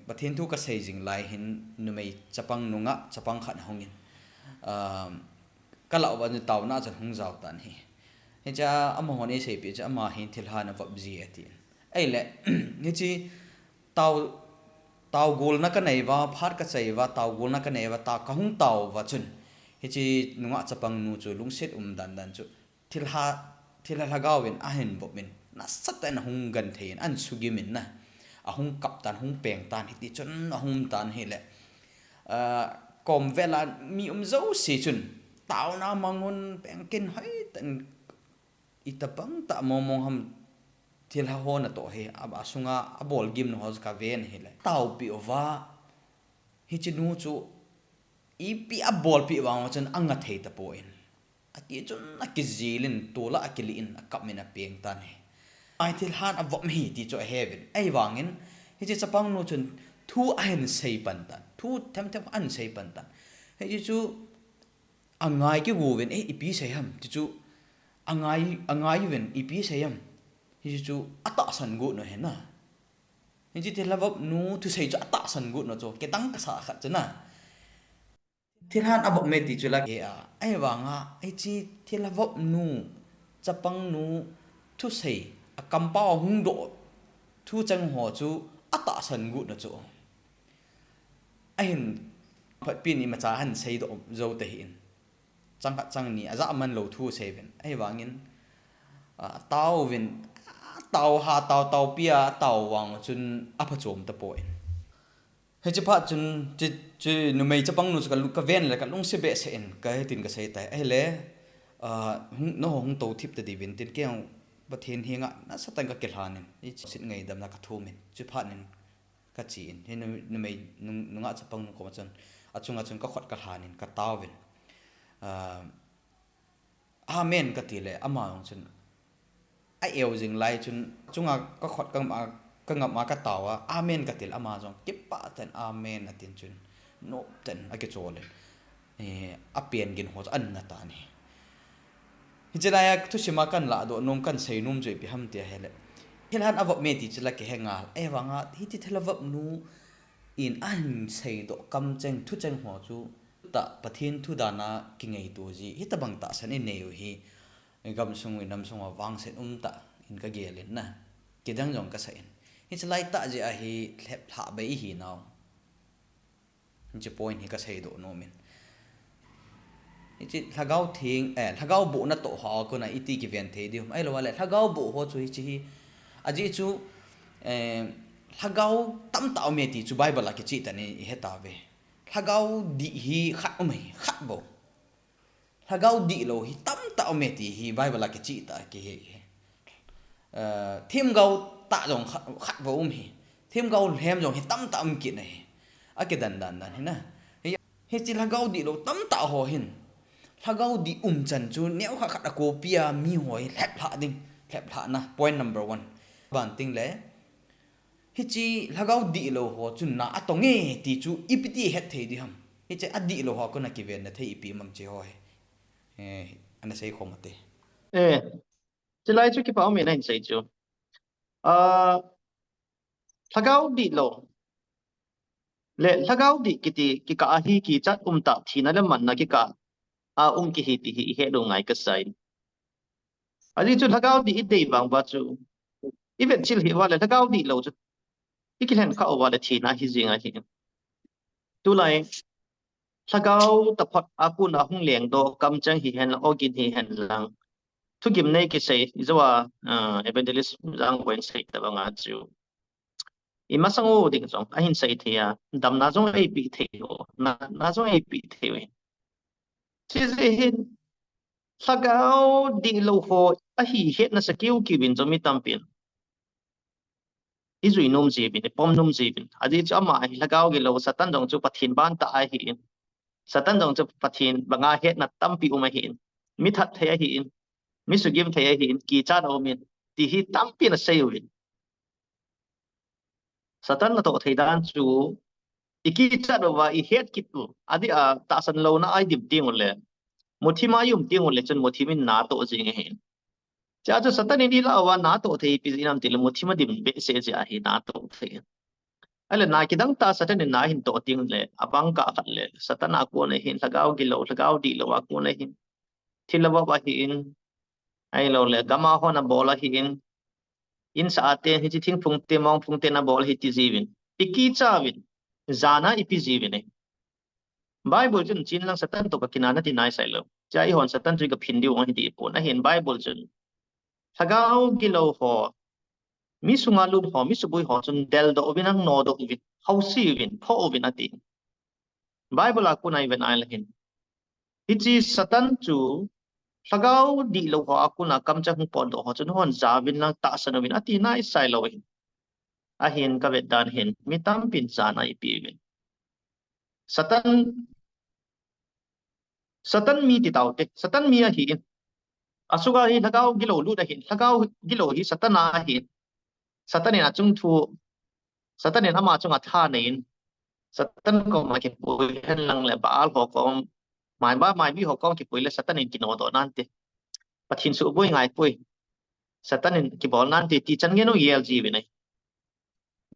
ประเทศทุกเกษตรสิ่งไรเห็นนุ่มไอจะปังนุ่งะจะปังขัดหงยินก็เราวันจะเต่าน่าจะหงเจ้าตันเฮเฮจะอามาหัวนี้เสียไปจะอามาเห็นทิลหานวับจีเอตินไอ้แหละเฮจีเต่าเต่ากูลนักกันไหนว่าพัดกระใจว่าเต่ากูลนักกันไหนว่าตากระหงเต่าว่าจุนเฮจีนุ่งะจะปังนูจูลุงเสร็จดันจูทิลหาก้าวเป็นอาเห็นบ่เป็นน่าสัตย์แต่หงกันเทียนอันสุกิมินนะหงกับตันหงเปลี่ยนตันที่จนหงตันเฮแหละก่อมเวลามีเจ้าสิจุนตาวน้ามังุนเปลี่ยนกินให้ตันอิตาปังตะมองหำที่ละหัวน่ะตัวเฮอาสุงาบอลกิมนหัวสกาเวนเฮแหละตาวปีอว่าฮิจินูจูอีปีบอลปีวางจนอังกัดเฮตะโปอินอาทิจนนักกิจิลินตัวละอักลินกับมินาเปลี่ยนตันเฮไอที่หานวับมีที่จะเฮวินไอวางินฮิจิจะปังนูจนทูอันเซปันตันทูเทมอันเซปันตันฮิจิจูอังไงกี่กูวินอีปีเซียมจิจูอังไงวินอีปีเซียมฮิจิจูอัตตาสันกูเนเห็นนะฮิจิที่ละวับนูทุเซจูอัตตาสันกูเนโจเกตังกษาขัดจนะที่หานวับมีที่จุลักเอไอวางอ่ะฮิจิที่ละวับนูจะปังนูทุเซกำป้าหุ่งโดทูจังหัวจูอัตตาสันกุนะจูไอ้เห็นพัดปีนี้มาจ้าหันใช้ดอกโจเตหินจังนี่อาจจะมันโลทูเซเว่นไอ้วางินเตาวินเตาหาเตาเปียเตาวางจนอัพโจมตะโปยเฮ้ยจะพัดจนจะนุ่มไม่จะปังนุ่งกับลูกกเวนเลยกับลุงเสเบเซนก็ให้ตินก็ใส่แต่ไอ้เล่น้องหงโตทิพย์ตะดีวินตินเกี่ยวประเทศเฮียงอ่ะน่าสตังก็เกลานินนี่สิทธิ์ไงดำนักทุ่มินจุดพัดนินก็จีนเห็นนุ่มไม่นุ่งอาจจะปังนุ่งก็มาจนอาจนก็ขวัดกระหานินก็ต้าวินอาเมนก็ตีเลยอามาของจนไอเอวจึงไล่จนจุงก็ขวัดก็งับมาก็ต้าวอาเมนก็ตีอามาจงเก็บปะแต่อาเมนอ่ะตีนจนโนแต่อาเกจโจเลยอาเปลี่ยนกินหัวอันน่ะตานี่ฮิจลายทุชิมากันละโดนงกันใส่นุ่มจุยพิฮัมเตียเฮเลฮิลันอวบเมติจละเกเฮงาเอวังอาฮิติเทลวบนูอินอันใส่โดกำเจงทุเจงหัวจูตะปะเทียนทุดานากิงไอตัวจีฮิตบังตาสันเนยฮีกำสงวินำสงว่าวางเสร็จตะอินก็เกลินนะกิดังจงก็ใส่ฮิจลายตะจีอาฮีเล็บหาไปฮีนาวฮิจปอยน์ฮิก็ใส่โดโนมินจิถ้าเกาทิ้งถ้าเกาบุนัตโตหอคนน่ะอีตีกิเวนเทดิมไอ้เราว่าเลยถ้าเกาบุหัวจุยจีอาจิจูถ้าเกาตั้มตาเอาเมติจูไบเบิลละกิจิตันนี่เฮตาเวถ้าเกาดีฮีขัดไม่ขัดบ่ถ้าเกาดีโลฮีตั้มตาเอาเมติฮีไบเบิลละกิจิตาเกเฮทีมเกาตาจงขัดบ่ฮีทีมเกาแฮมจงฮีตั้มตาอมกินเลยอากิดันเห็นนะเฮจิถ้าเกาดีโลตั้มตาหัวหินถ้าเกาดีจันจูเนี้ยเขาขัดโคเปียมีหอยแหลบละดิ่งแหลบละนะ point number 1บันติงเลยฮิจิถ้าเกาดีโลหัวจุนน่ะอัตงเงตีจูอีพิตีเฮ็ดเทดิฮัมฮิจิอดีโลหัวก็นักกิเวนนะเทอีปีมัมเจหอยอันนั้นใช่คอมเตจะไล่จุกี่ป่าวมีนั่นใช่จูถ้าเกาดีโลเละถ้าเกาดีกิกะฮีกิจัดตะทีนั่นแหละมันนะกิกะกิฮิติฮิเฮดงไงก็ใส่อันนี้จุดถ้าเกาดีได้บางบัจูอีเวนต์ชิลฮิว่าเลยถ้าเกาดีเราจะอีกเห็นเขาว่าเลยทีน่าฮิจิงอ่ะทีตัวไรถ้าเกาตะพัดกูน่ะหงเลี้ยงโตกำจังฮิเห็นโอกินฮิเห็นลังทุกยิมในกิเซจะว่าเอเวนเดลิสจังเวนเซแต่บางอาจูอีมาสังโอดิ่งจงอาหินใส่เทียดำน่าจงไอปีเทียวน่าจงไอปีเทียวที่จะเห็นถ้าเกาดีโลโหฮิเห็นน่ะสกิลกิวินจะมีตั้มเป็นอีจุยนุ่มจีบินปอมนุ่มจีบินอันนี้จะมาถ้าเกากิโลสตันจงจะปะทินบ้านตาเห็นสตันจงจะปะทินบางอาเห็นน่ะตั้มปีอุมาเห็นมิทัดเทียเห็นมิสุกิมเทียเห็นกีจานโอมินที่ฮิตั้มปีน่ะเซลวินสตันน่ะตัวเทียด้านจูอีกีจานว่าอีเห็ดกิตุอันนี้ตาสันโลน่ะไอดิบดิ้งหมดเลย một thi mai yum tiếng một lệ chân một thi min na to gì nghe hen cha cho satan ini la wa na to thei pi zinam til một thi ma dim be se ja hi na to thei ala na ki dang ta satan na hin to tiếng le abang ka khat le satan a ko ne hin lagao di lo wa ko ne hin thilawa ba hin ai lo le gama ho na bola hin in sa ate hi chi thing phung te na bol hi ti jiwin piki chawin zana ipi jiwin e bible chun chin lang satan to ka kinana ti nai sai lo cha i hon satan tri ka phin diu hi ti po na hin bible chun thagao gilo ho mi sunga lu ho mi subui ho chun del do binang no do win hausi win pho win ati bible a ku nai ven ai la hin hi chi satan chu thagao di lo ho akuna kam cha hung pon do ho chun hon zawin lang ta sanawin ati nai sai lo hin a hin ka vet dan hin mi tam pin zana ipi win satan mi ti tau te satan mi a hi asuga hi thagao gilo lu da hin thagao gilo hi satana hi satan ina chung thu satan ina ma chung a tha nein satan ko ma ke pui hen lang le baal ho ko mai bi ho ko ke pui le satan in kino do nan te pathin su boi ngai pui satan in ki bol nan te ti chan nge no yel ji bi nai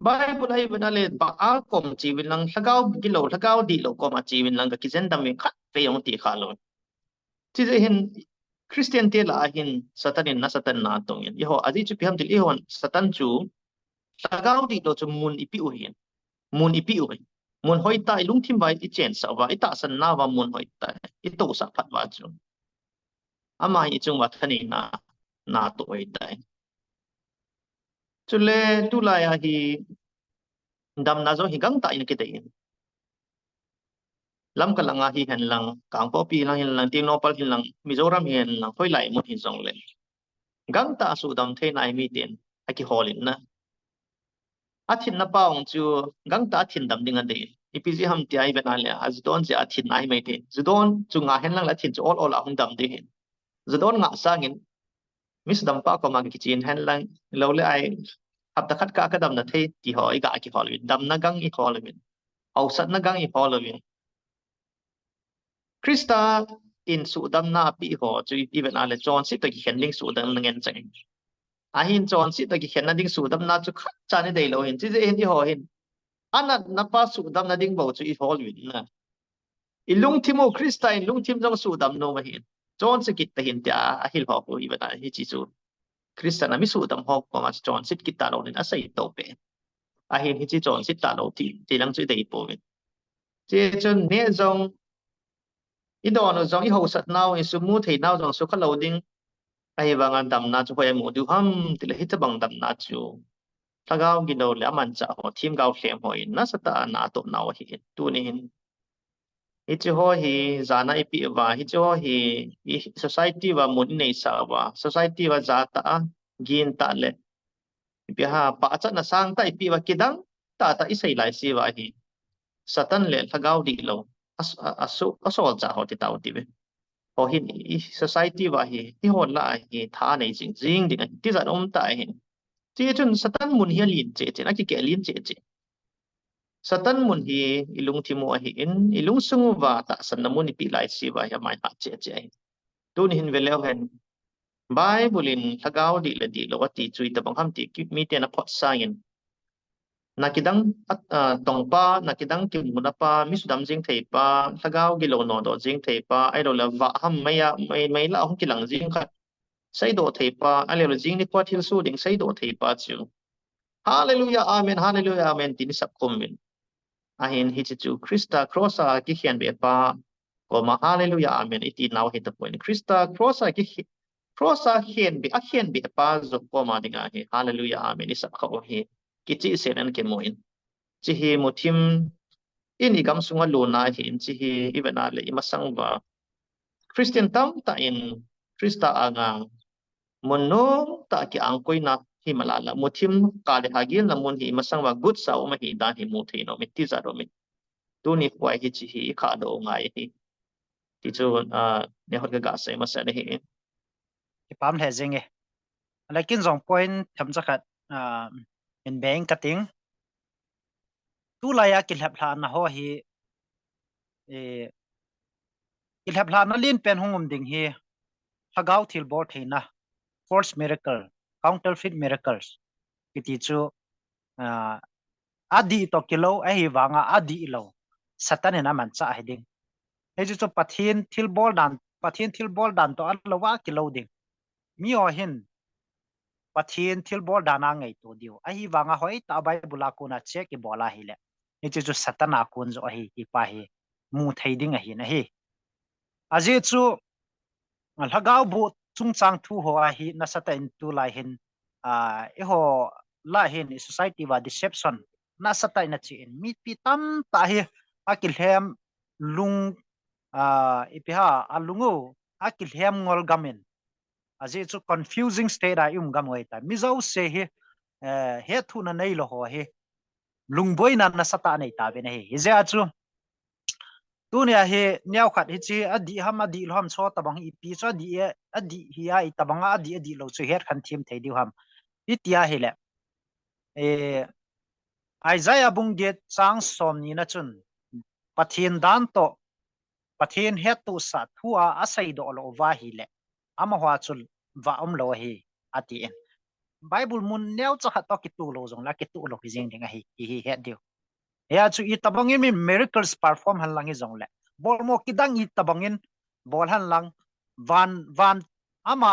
bible ai bana le baal kom ji bin lang thagao di lo ko ma ji bin lang ka kizen dam mi khat pe yong ti kha lo chi je hin Christian te la hin satanin na satan na tong yin iho aji chu piham til ihon satan chu thagao di lo chu mun ipi u hin mun ipi u mun hoi tai lung thim bai i chen sa wa ita san na wa mun hoi tai i to sa phat wa chu ama hi chung wa thani na to hoi tai chu le tu la ya hi dam na zo hi gang ta in ke te in lam kalanga hi hen lang kang po pi lang hin lang ting no pal hin lang mizoram hin lang hoi lai mun hin song le gang ta su dam the nai mi ten aki holin na athin na paung chu gang ta thin dam ding ade ipg ham ti ai ben ale azdon je athin nai mai te zudon chu nga hen lang la thin chu all a hung dam de hin zudon nga sangin mis dam pa ko mag ki chin hen lang lo le ai hab ta khat ka dam na the ti hoi ga ki hol win dam na gang i hol win au sat na gang i hol win Krista in su dam na pi ho chu even ale John sit to ki hen ling su dam ngen chang a hin John sit to ki hen na ding su dam na chu khat cha ni dei lo hin chi je hin di ho hin ana na pa su dam na ding bo chu i hol win na ilung thimo Krista in lung thim jong su dam no ma hin John se kit ta hin tia a hil ho ko even a hi chi chu Krista na mi su dam ho ko ma John sit kit ta lo nin a sai to pe a hin hi chi John sit ta lo ti lang chu dei po win che chun ne jong i don zong i ho sat naw i su mu thei naw jong su kha loading ai wang an dam na chu hoi mu du ham ti le hit bang dam na chu thagao gi do le man cha ho thim gao khem hoi na sata na to naw hi tu ni hin hi chu ho hi zana i pi wa hi chu ho hi society wa mun nei sa wa society wa za ta gin ta le pi ha pa cha na sang ta i pi wa kidang ta i sei lai si wa hi satan le thagao di lo asol cha ho ti tau ti be ho hin i society wa hi hon la hi tha nei jing jing ding ti za om ta hin chi chun satan mun hi lin che na ki ke lin che satan mun hi ilung thimu hi in ilung sungu wa ta san na mun pi lai si wa ya mai ha che tun hin velo hen bible in thagao di lo ti chui ta bang ham ti ki mi te na phot sa in nakidang tongpa nakidang kim munapa misudam jing thei pa thagao gilo no do jing thei pa ai lo la wa ham mai la hong kilang jing khat sai do thei pa ale lo jing ni kwa thil su ding sai do thei pa chu hallelujah amen tin sap kom min a hin hi chu Krista crossa ki hian be pa ko ma hallelujah amen iti naw hi ta point Krista crossa hian be pa zo ko ma dinga hi hallelujah amen isap kha o hi kichi sen an ke moin chi hi mothim ini gam sunga lo na hi chi hi even ale imasang ba Christian tam ta in Krista anga monno ta ki angkoi na hi malala mothim ka le hagil na mon hi masang ba good sa o ma hi dan hi mo the no mi ti za ro mi tu ni kwai hi chi hi kha do ngai hi ti chu ne hot ga sai ma sa ne hi pam he jing e lekin zong point tham cha khat in bank cutting tu la ya ki lap hla na ho hi e ilhap la na lin pen hongum ding hi hagau thil bor theina force miracle counterfeit miracles kiti chu adi to kilo a hi wanga adi lo satan na man cha heding he chu pathin thil bol dan to an lo wa kilo ding mi o hin pathin thil bol dana ngai to dio a hi wanga hoi ta bai bula ko na che ki bola hi le he chu satana kun zo hi ki pa hi mu thei ding a hi na hi aje chu lhagau bu chung chang thu ho a hi na sata in tu lai hin e ho la hin society wa deception na sata in chi in mi pi tam ta hi akil hem lung ipiha alungu akil hem ngol gamen aje chu confusing state a gam wai ta mi zo se hi he thu na nei lo ho hi lungboi na sata nei ta be nei hi ja chu tu nia he nyau khat hi chi adi ham adi lom so tabang i pi cho di adi hi ai tabang adi lo chu het khan thim thei diu ham itia he le e Isaiah bung get chang som ni na chun pathin dan to pathin het tu sa thua asai do lo wa hi le ama hwa chul wa lo hi ati en Bible mun neu cha khat to ki tu lo jong la ki tu lo ki jing ding hi het diu ya chu i tabangin mi miracles perform han lang hi jong le bol mo kidang i tabangin bol han lang van ama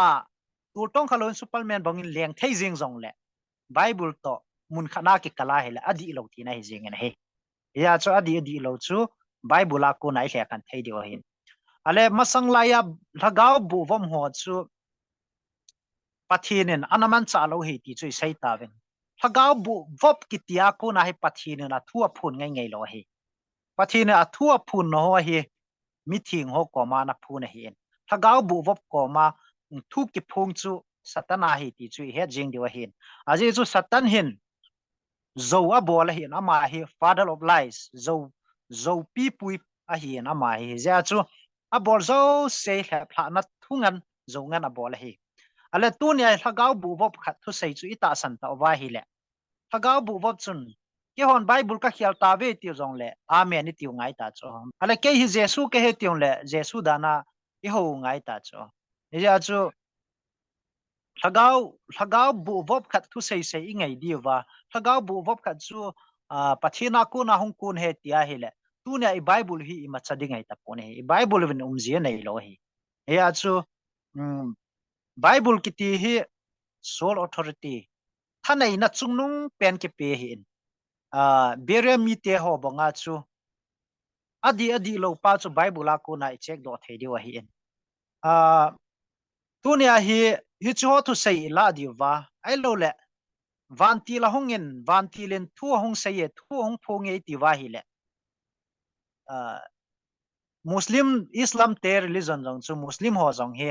tu tong khalon superman bangin leng thei jing jong le bible to mun khana ki kala hele adi lo ti na hi jing en he ya chu adi lo chu bible a ko nai hle kan thei dio hin ale masang la ya lagaw bu vom ho chu pathinen anaman cha lo hi ti chu sai ta ven lagaw bu vop ki tia ko na hi pathinen na thua phun ngai lo hi pathine a thua phun no hi mi thing ho ko ma na phun hi en lagaw bu vop ko ma thu ki phung chu satana hi ti chu he jing diwa hin aje chu satan hin zo a bol hi na ma hi father of lies zo pi pui a hi na ma hi ja chu a bol zo se hla na thungan zo ngan a bol hi ale tu nia lagaw bu vop khat thu sei chu ita san ta wa hi le lagaw bu vop chun ke hon bible ka khial ta ve ti jong le amen ni tiu ngai ta cho ale ke hi jesu ke he tiu le jesu dana i ho ngai ta cho ya chu lagaw bu vop khat thu sei sei i ngai di wa lagaw bu vop khat chu pathina ku na hong kun he tia hi le tu nia i bible hi i ma chadi ngai ta pone i bible vin umji nei lo hi ya chu bible ki ti hi sole authority thanai na chungnung pen ke pe hin bere mi te ho bonga chu adi lo pa chu bible la ko na check do thei di wa hi en tunia hi chu thu sei la di wa ai lo le van ti la hongin van ti len thu hong sei e thu hong phong e ti wa hi le muslim islam te religion jong chu muslim ho jong he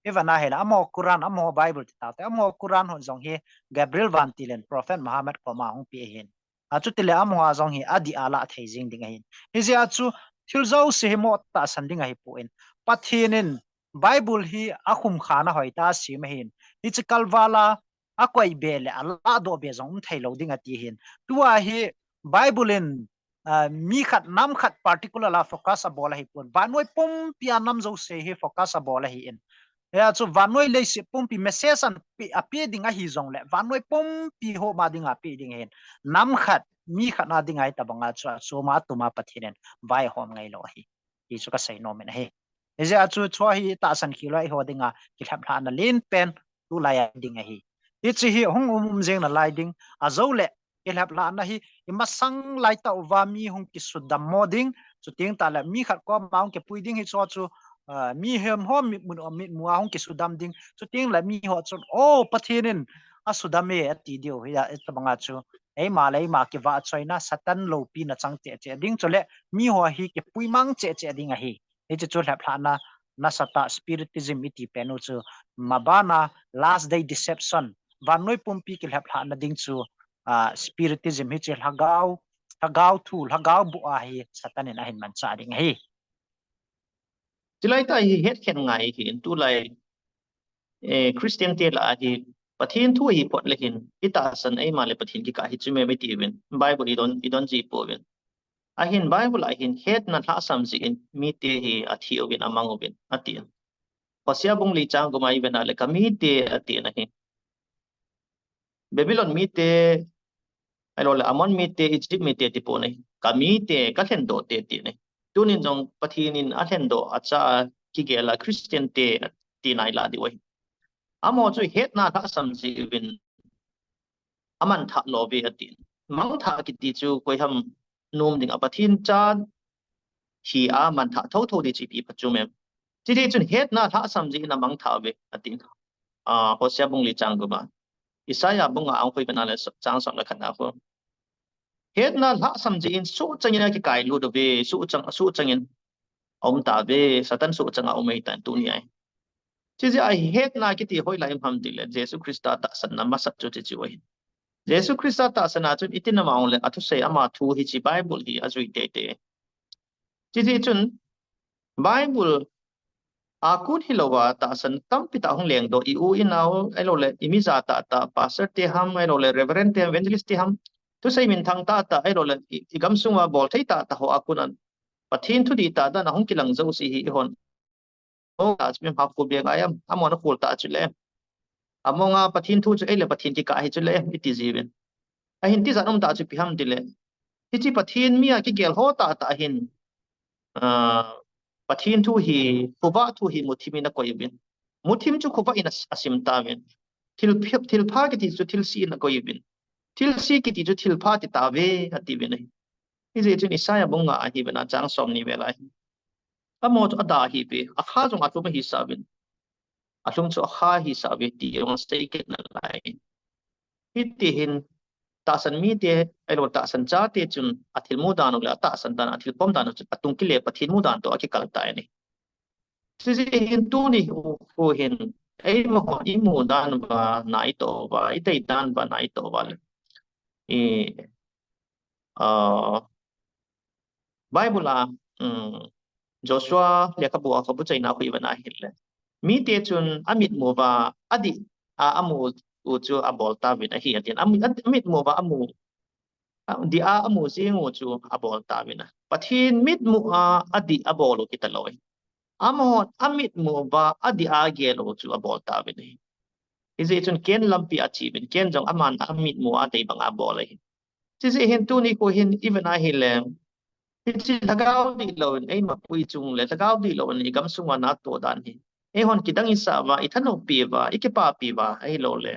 evana hela amo quran amo bible ta te amo quran ho jong he gabriel van tilen prophet muhammad ko ma hong pi hin achu tile amo ha jong he adi ala thei jing ding hin hi je achu thil zo se mo ta san ding hi pu in pathinin bible hi akhum khana hoi ta sim hin hi chu kalwala akoi bele ala do be jong thei lo ding ati hin tua hi bible in mi khat nam khat particular la focus a bola hi pun vanoi pum pia nam zo se hi focus a bola hi in ya chu vanoi le si pum pi message an pi api ding a hi zong le vanoi pum pi ho ma ding a pi ding hen nam khat mi khat na ding ai ta banga chu ma tu ma pathinen vai hom ngai lo hi hi chu ka sai no men he e ja chu chwa hi ta san khi lai ho dinga ki thap na lin pen tu lai ding a hi chi hi hong jeng na lai ding a zo le kelap la na hi imasang lai ta wa mi hong ki sudam moding chu ting ta la mi khat ko maung ke puiding hi chu mi hem hom mi mun mi muang hong ki sudam ding chu ting la mi ho chu o pathinin a sudame ati dio ya etabanga chu ei ma lei ma ki wa choina satan lo pi na chang che ding chole mi ho hi ke puimang che ding a hi e chu lap na na sata spiritism iti penu chu mabana last day deception vanoi pumpi ki lap na ding chu spiritism hi che hagaw thu hagaw bu a hi satanin a hin man cha ding hi tilai ta hi het khen ngai hi tu lai christian te la hi pathin thu hi pot le hin ita san ai ma le pathin ki ka hi chume me ti wen bible i don ji po wen ahin Bible ahin het na tha sam ji in mi te hi athi ovin amang ovin ati Hosea bung li chang gumai bena le kami te ati na hi Babylon mi te ai lo le amon mi te Egypt mi te ti po nei kami te ka thlen do te ti nei tunin jong pathin in a thlen do acha ki gela Christian te ti nai la di wai amo chu het na tha sam ji win aman tha lo ve atin mang tha ki ti chu koi ham num ding apathin chan hi a man tha tho tho di chi pi pachu mem chi di chun het na tha sam ji na mang tha ve atin Hosea bung li chang guma Isaiah bung a ang khoi bana le chang som la khana ko het na tha sam ji in su changina ki kai lu do ve su changin om ta ve satan su changa om ei tan tu ni ai chi ji ai het na ki ti hoi lai ham di le Jesus Christa ta san na ma sat chu chi wai Jesus Christa ta sana chun itin na maung le athu sei ama thu hi chi Bible hi azui te te chi ji chun Bible akun hilowa ta san tam pita hong leng do I u inaw ai lo le imiza ta pastor te ham ai lo le reverend te evangelist te ham tu sei min thang ta ai lo le igam sunga bol thei ta ho akunan pathin thu di ta da na hong kilang zo si hi hon o ta chim ha fu be ga yam amon khul ta chule amonga pathin thu chu ai le pathin ti ka hi chule iti jiwin a hin ti zanom ta chu pi ham dile ti chi pathin mi a ki gel ho ta hin pathin thu hi khuba thu hi muthimina koibin muthim chu khuba in asim tawin thil pha ki ti chu thil si na koibin thil si ki ti chu thil pha ti ta ve ati ve nei ije chu Isaiah bunga a hi bana chang som ni ve lai amo chu ada hi pe akha jong atlum hi sabin atlum chu akha hi sabi ti ong stay ke na lai ti hin ta san mi te ai lo ta san cha te chun athil mu dan la ta san dan athil pom dan chu atung ki le pathin mu dan to aki kal ta ni si hin tu ni ho hin ai mo ho I mu dan ba nai to ba I dei dan ba nai to ba le e Bible la Joshua le ka bu ka bu chai na hui ba na hin le mi te chun amit mo ba adi amu u chu abol ta vin a hi atin amit mo ba amu di amu sing u chu abol ta vin a pathin mit mu adi abol kitaloi amo amit mo ba adi gelo chu abol ta vin hi ise chun ken lampi achievement ken jong aman amit mo ate bang abol hi chise hin tu ni ko hin even a hi le chi thagao di lo ei ma pui chung le thagao di lo ni gam sunga na to dan hi e hon kidang isa wa ithano pi wa ikepa pi wa ai lo le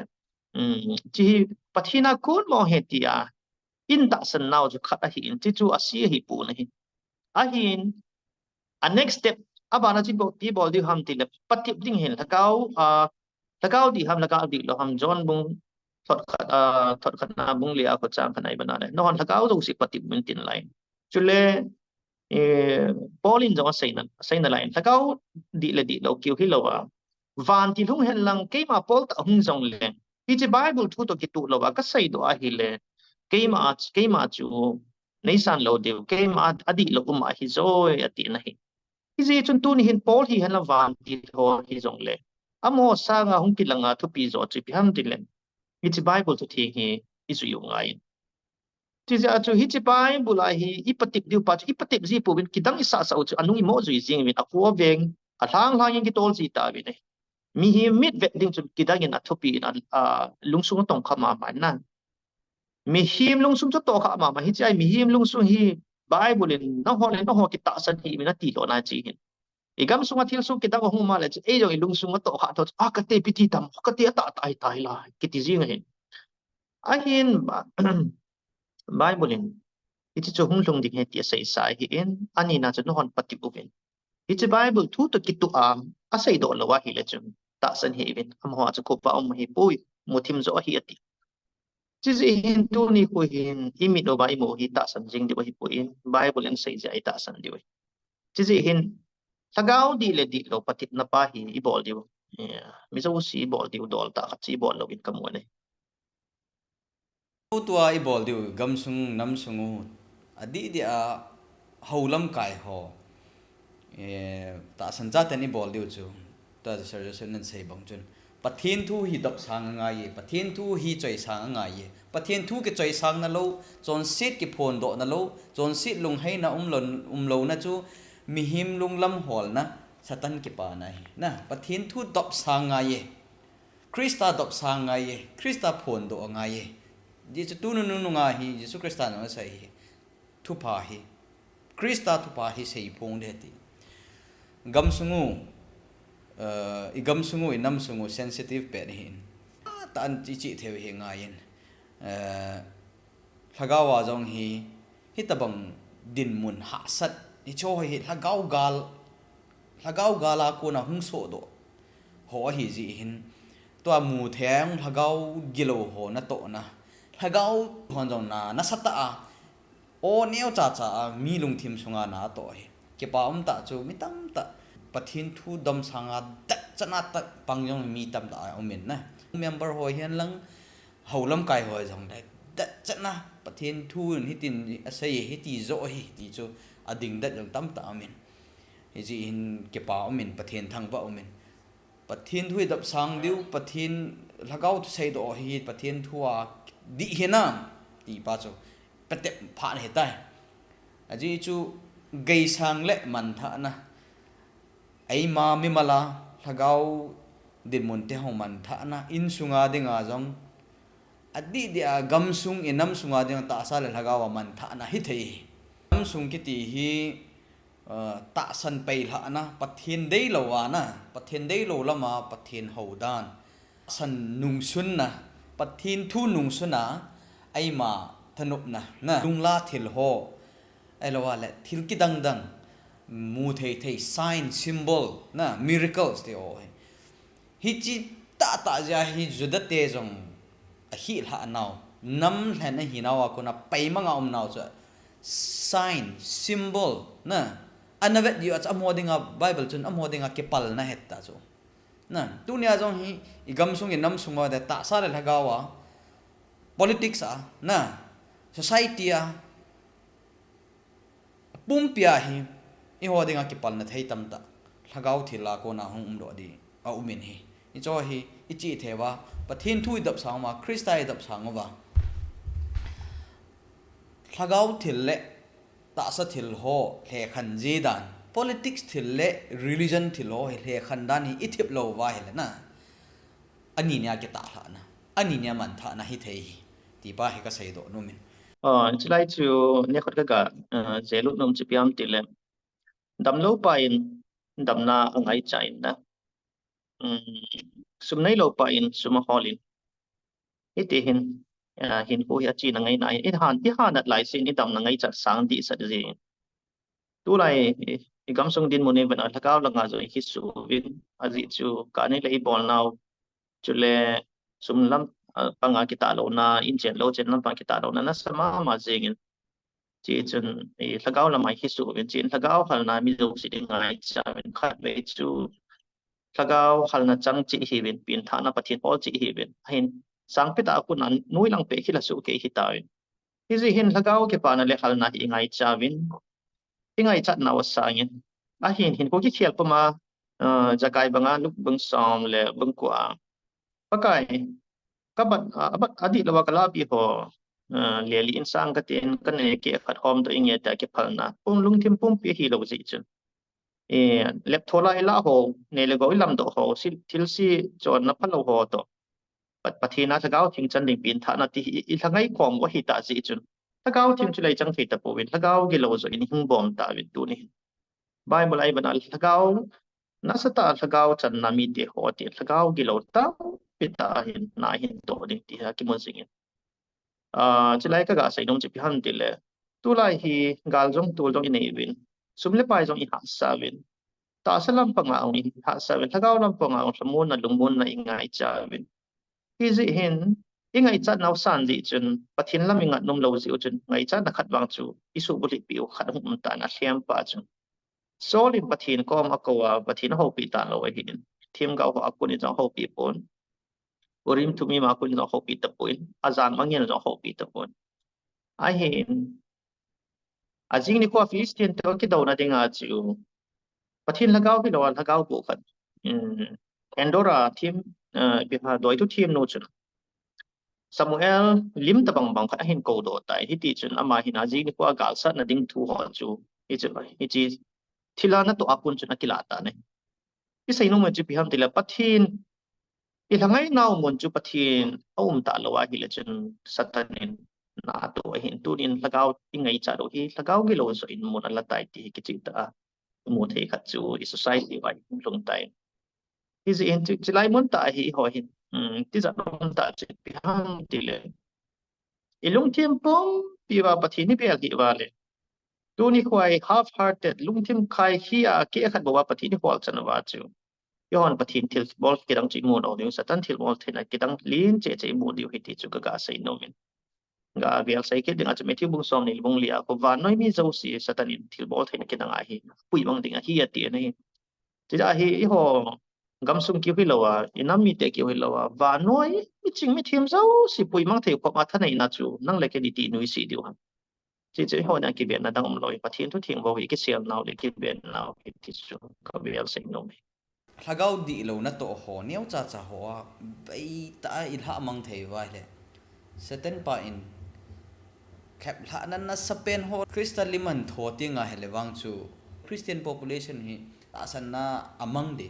chi pathina kun mo hetia in ta san naw chu khat a hi in chi chu asi hi pu na hi a hin a next step abana chi bo pi bol di ham ti le patip ding hin thagao di ham laga di lo ham John bung thot khat na bung lia ko chang khanai bana le no hon thagao zo si patip min tin lai chule Paulin jong sei na lain thakau di le di lo kiu hi lo wa van ti lung hen lang ke ma Paul ta hung jong le hi chi Bible thu to ki tu lo wa ka sei do a hi le ke ma chu nei san lo de ke ma adi lo ma hi zoi ati na hi ji chun tu ni hin Paul hi hen la van ti tho hi jong le amo sa nga hung ki langa thu pi zo chi pi ham ti le hi chi Bible thu thi hi isu yu ngai ti ja chu hi chi pai bula hi ipatip diu pa ipatip ji pu bin kidang isa sa chu anung mo zui jing bin akwa veng a thang yin ki tol ji ta bi ne mi hi mit ve ding chu kidang in athopi in lungsung tong khama ma na mi him lungsung chu to kha ma hi chai mi him lungsung hi Bible in no ho ki ta san hi min ti lo na chi hin igam sunga thil su kidang hu ma le e jong lungsung to kha to ka te pi ti tam ka te ta tai la ki ti jing hin a hin Bible in iti chu hung lung ding he ti sai sai hi in ani na chu no hon pati uvin iti Bible thu to kitu a sai do lo wa hi le chun ta san hi vin am ho chu ko pa hi pui muthim zo hi ati chi ji hin tu ni ko hin imi do ba imo hi ta san jing di wa hi pu in Bible in sai ja ta san di wa chi ji hin tagau di le di lo patit na pa hi I bol di mi zo si bol di dol ta kha chi bol lo win kam wa ne tua I bol diu gam sung nam sungu adi dia haulam kai ho ta san ja tani bol diu chu ta sir sen sei bang chun pathian thu hi dop sang nga ye pathian thu hi choi sang nga ye pathian thu ke choi sang na lo chon sit ke phon do na lo chon sit lung hai na lo na chu mi him lung lam hol na satan ke pa na na pathian thu dop sang nga ye Krista dop sang nga ye Krista phon do nga ye ji chu tu nu nga hi Jesu Krista no sai hi thu pa hi Krista thu pa hi sei pong de ti gam sungu igam sungu inam sungu sensitive pe hin ta an chi theo he nga yin thagawa jong hi hitabang din mun ha sat ni cho hi thagau gala ko na hung so do ho hi ji hin to mu theng thagau gilo ho na to na thagau hon jong na sata a o neo cha mi lung thim sunga na to hi ke pa ta chu mi tam ta pathin thu dom sanga dat chana ta pangyong mi tam da omen na member ho hian lang holam kai ho jong dai dat chana pathin thu hi tin asai hi ti zo hi ti chu ading dat jong tam ta omen hi ji hin ke pa omen pathin thang ba omen pathin thu dap sang diu pathin lagau tu sei do hi pathin thua di hena ti pa chu pate pha ne tai aji chu gei sang le man tha na ai ma mi mala lagau din mon te ho man tha na in sunga dinga jong adi dia gam sung inam sunga ding ta sa le lagaw man tha na hi thei gam sung ki ti hi ta san pai la na pathin dei lo wa na pathin dei lo lama pathin ho dan san nung sun na pathin thu nung suna ai ma thanup na lung la thil ho ai lo wa le thil ki dang dang mu thei sign symbol na miracles te o hi chi ta ja hi judate jong a hi la naw nam hlen hi nawa ko na pai manga naw cha sign symbol na anavet yu ach amodinga bible chun amodinga ke pal na hetta chu na tunia jong hi igam sung in nam sunga da ta sa le lagawa politics a na society a pumpia hi i hodinga ki palna thei tamta lagau thila ko na hung do di a umin hi i cho hi i chi thewa pathin thui dap sangma Kristai dap sangwa lagau thille ta sa thil ho le khan ji dan politics thille religion thilo le khan dan hi i thip lo wa hele na ani nya ke ta hla na ani nya man tha na hi thei ti pa hi ka sei do no min chulai chu ne khot ka zelu nom chi piam tile dam lo pa in dam na angai chain na sum nei lo pa in sum holin ite hin hu ya chi na ngai nai i han at lai sin i dam na ngai cha sang di sa ji tu lai i gam sung din mone ban lakaw la nga zo hi su win azi chu ka nei lai bol naw chule sum lam panga kita lo na in chen lo chen lam pang kita lo na sama ma jingin chi chun i lakaw la mai hi su win chin lakaw hal na mi zo si ding ngai cha win khat ve chu lakaw hal na chang chi hi win pin tha na pathin pol chi hi win hin sang pita ku nan nui lang pe khila su ke hi ta win hi ji hin lakaw ke pa na le hal na hi ngai cha win ingai chat na wasangin a hin ko ki khial pama jakai banga luk bang som le bang kwa pakai kabat abat adi lawa kala bi ho le li insang ka tin kan ne ke khat hom to inge ta ke phalna pum lung thim pum pi hi lo ji chun e lep thola ila ho ne le go lam do ho sil thil si chon na phalo ho to pathina thagau thing chan ding pin tha na ti i thangai khom go hi ta ji chun thagau thim chu lai chang thei ta po win thagau gi lo zo in hing bom ta win tu ni bible ai banal thagau nasata thagau chan na mi te ho ti thagau gi lo ta pita hin na hin to ding ti ha ki mon singin chilai ka ga sai dong chi pi han ti le tu lai hi gal jong tu dong in ei win sum le pai jong i ha sa win ta salam panga ong i ha sa win thagau lam panga ong samun na lungmun na ingai cha win hi ji hin ingai chat nau san ji chun pathin laminga num lo ji chun ngai cha na khat wang chu isu buli piu khat hum ta na hliam pa chu solin pathin kom akawa pathin ho pi ta lo hin thim ga ho akuni jong ho pi pon urim thumi ma kun jong ho pi ta poin azan mangin jong ho pi ta pon a hin ajing ni ko Philistine to ki do na dinga chu pathin lagaw ki lo lagaw bu khat Endora thim bi ha doi tu thiam no chun Samuel lim ta bang khat hin ko do tai hi ti chun ama hin aji ni kwa gal sa na ding thu ho chu hi chu hi chi thila na to apun chun akila ta ne hi sai no ma chu pi ham tila pathin i hangai naw mon chu pathin aum ta lo wa hi le chun satanin na to hin tu nin lagaw ingai cha do hi lagaw gi lo so in mon ala tai ti ki chi ta mo the khat chu i society wa lung tai hi ji in chu lai mon ta hi ho hin ti za mon ta chi pi ham ti le ilung thiam pom pi wa pathin ni pe gi wa le tu ni khwai half hearted lung thiam khai hi a ke khat bo wa pathin ni hwal chan wa chu yon pathin thil bol kidang chi mo no ding satan thil bol thina kidang lin che mo diu hi ti chu ga sai no min ga bial sai ke ding a methi bung som ni bung lia ko van noi mi zo si satan in thil bol thina kidang a hi pui bang ding a hi a ti na hi ti da hi ho gam sum ki hi lawa inam mi te ki hi lawa van noi mi ching mi thim zo si pui mang the ko ma thana ina chu nang le ke ni ti nui si diu ha chi chi ho na ki ben na dang loi pathin thu thing bo wi ki siam naw le ki ben naw ki ti chu ka bial sai no mi lagau di lo na to ho neu cha cha ho bai ta in ha mang thei vai le seten pa in khap la nan na sapen ho crystal liman tho tinga hele wang chu Christian population hi asan na amang de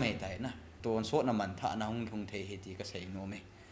mai tai na ton so na man tha na hung thei he ti ka sei no me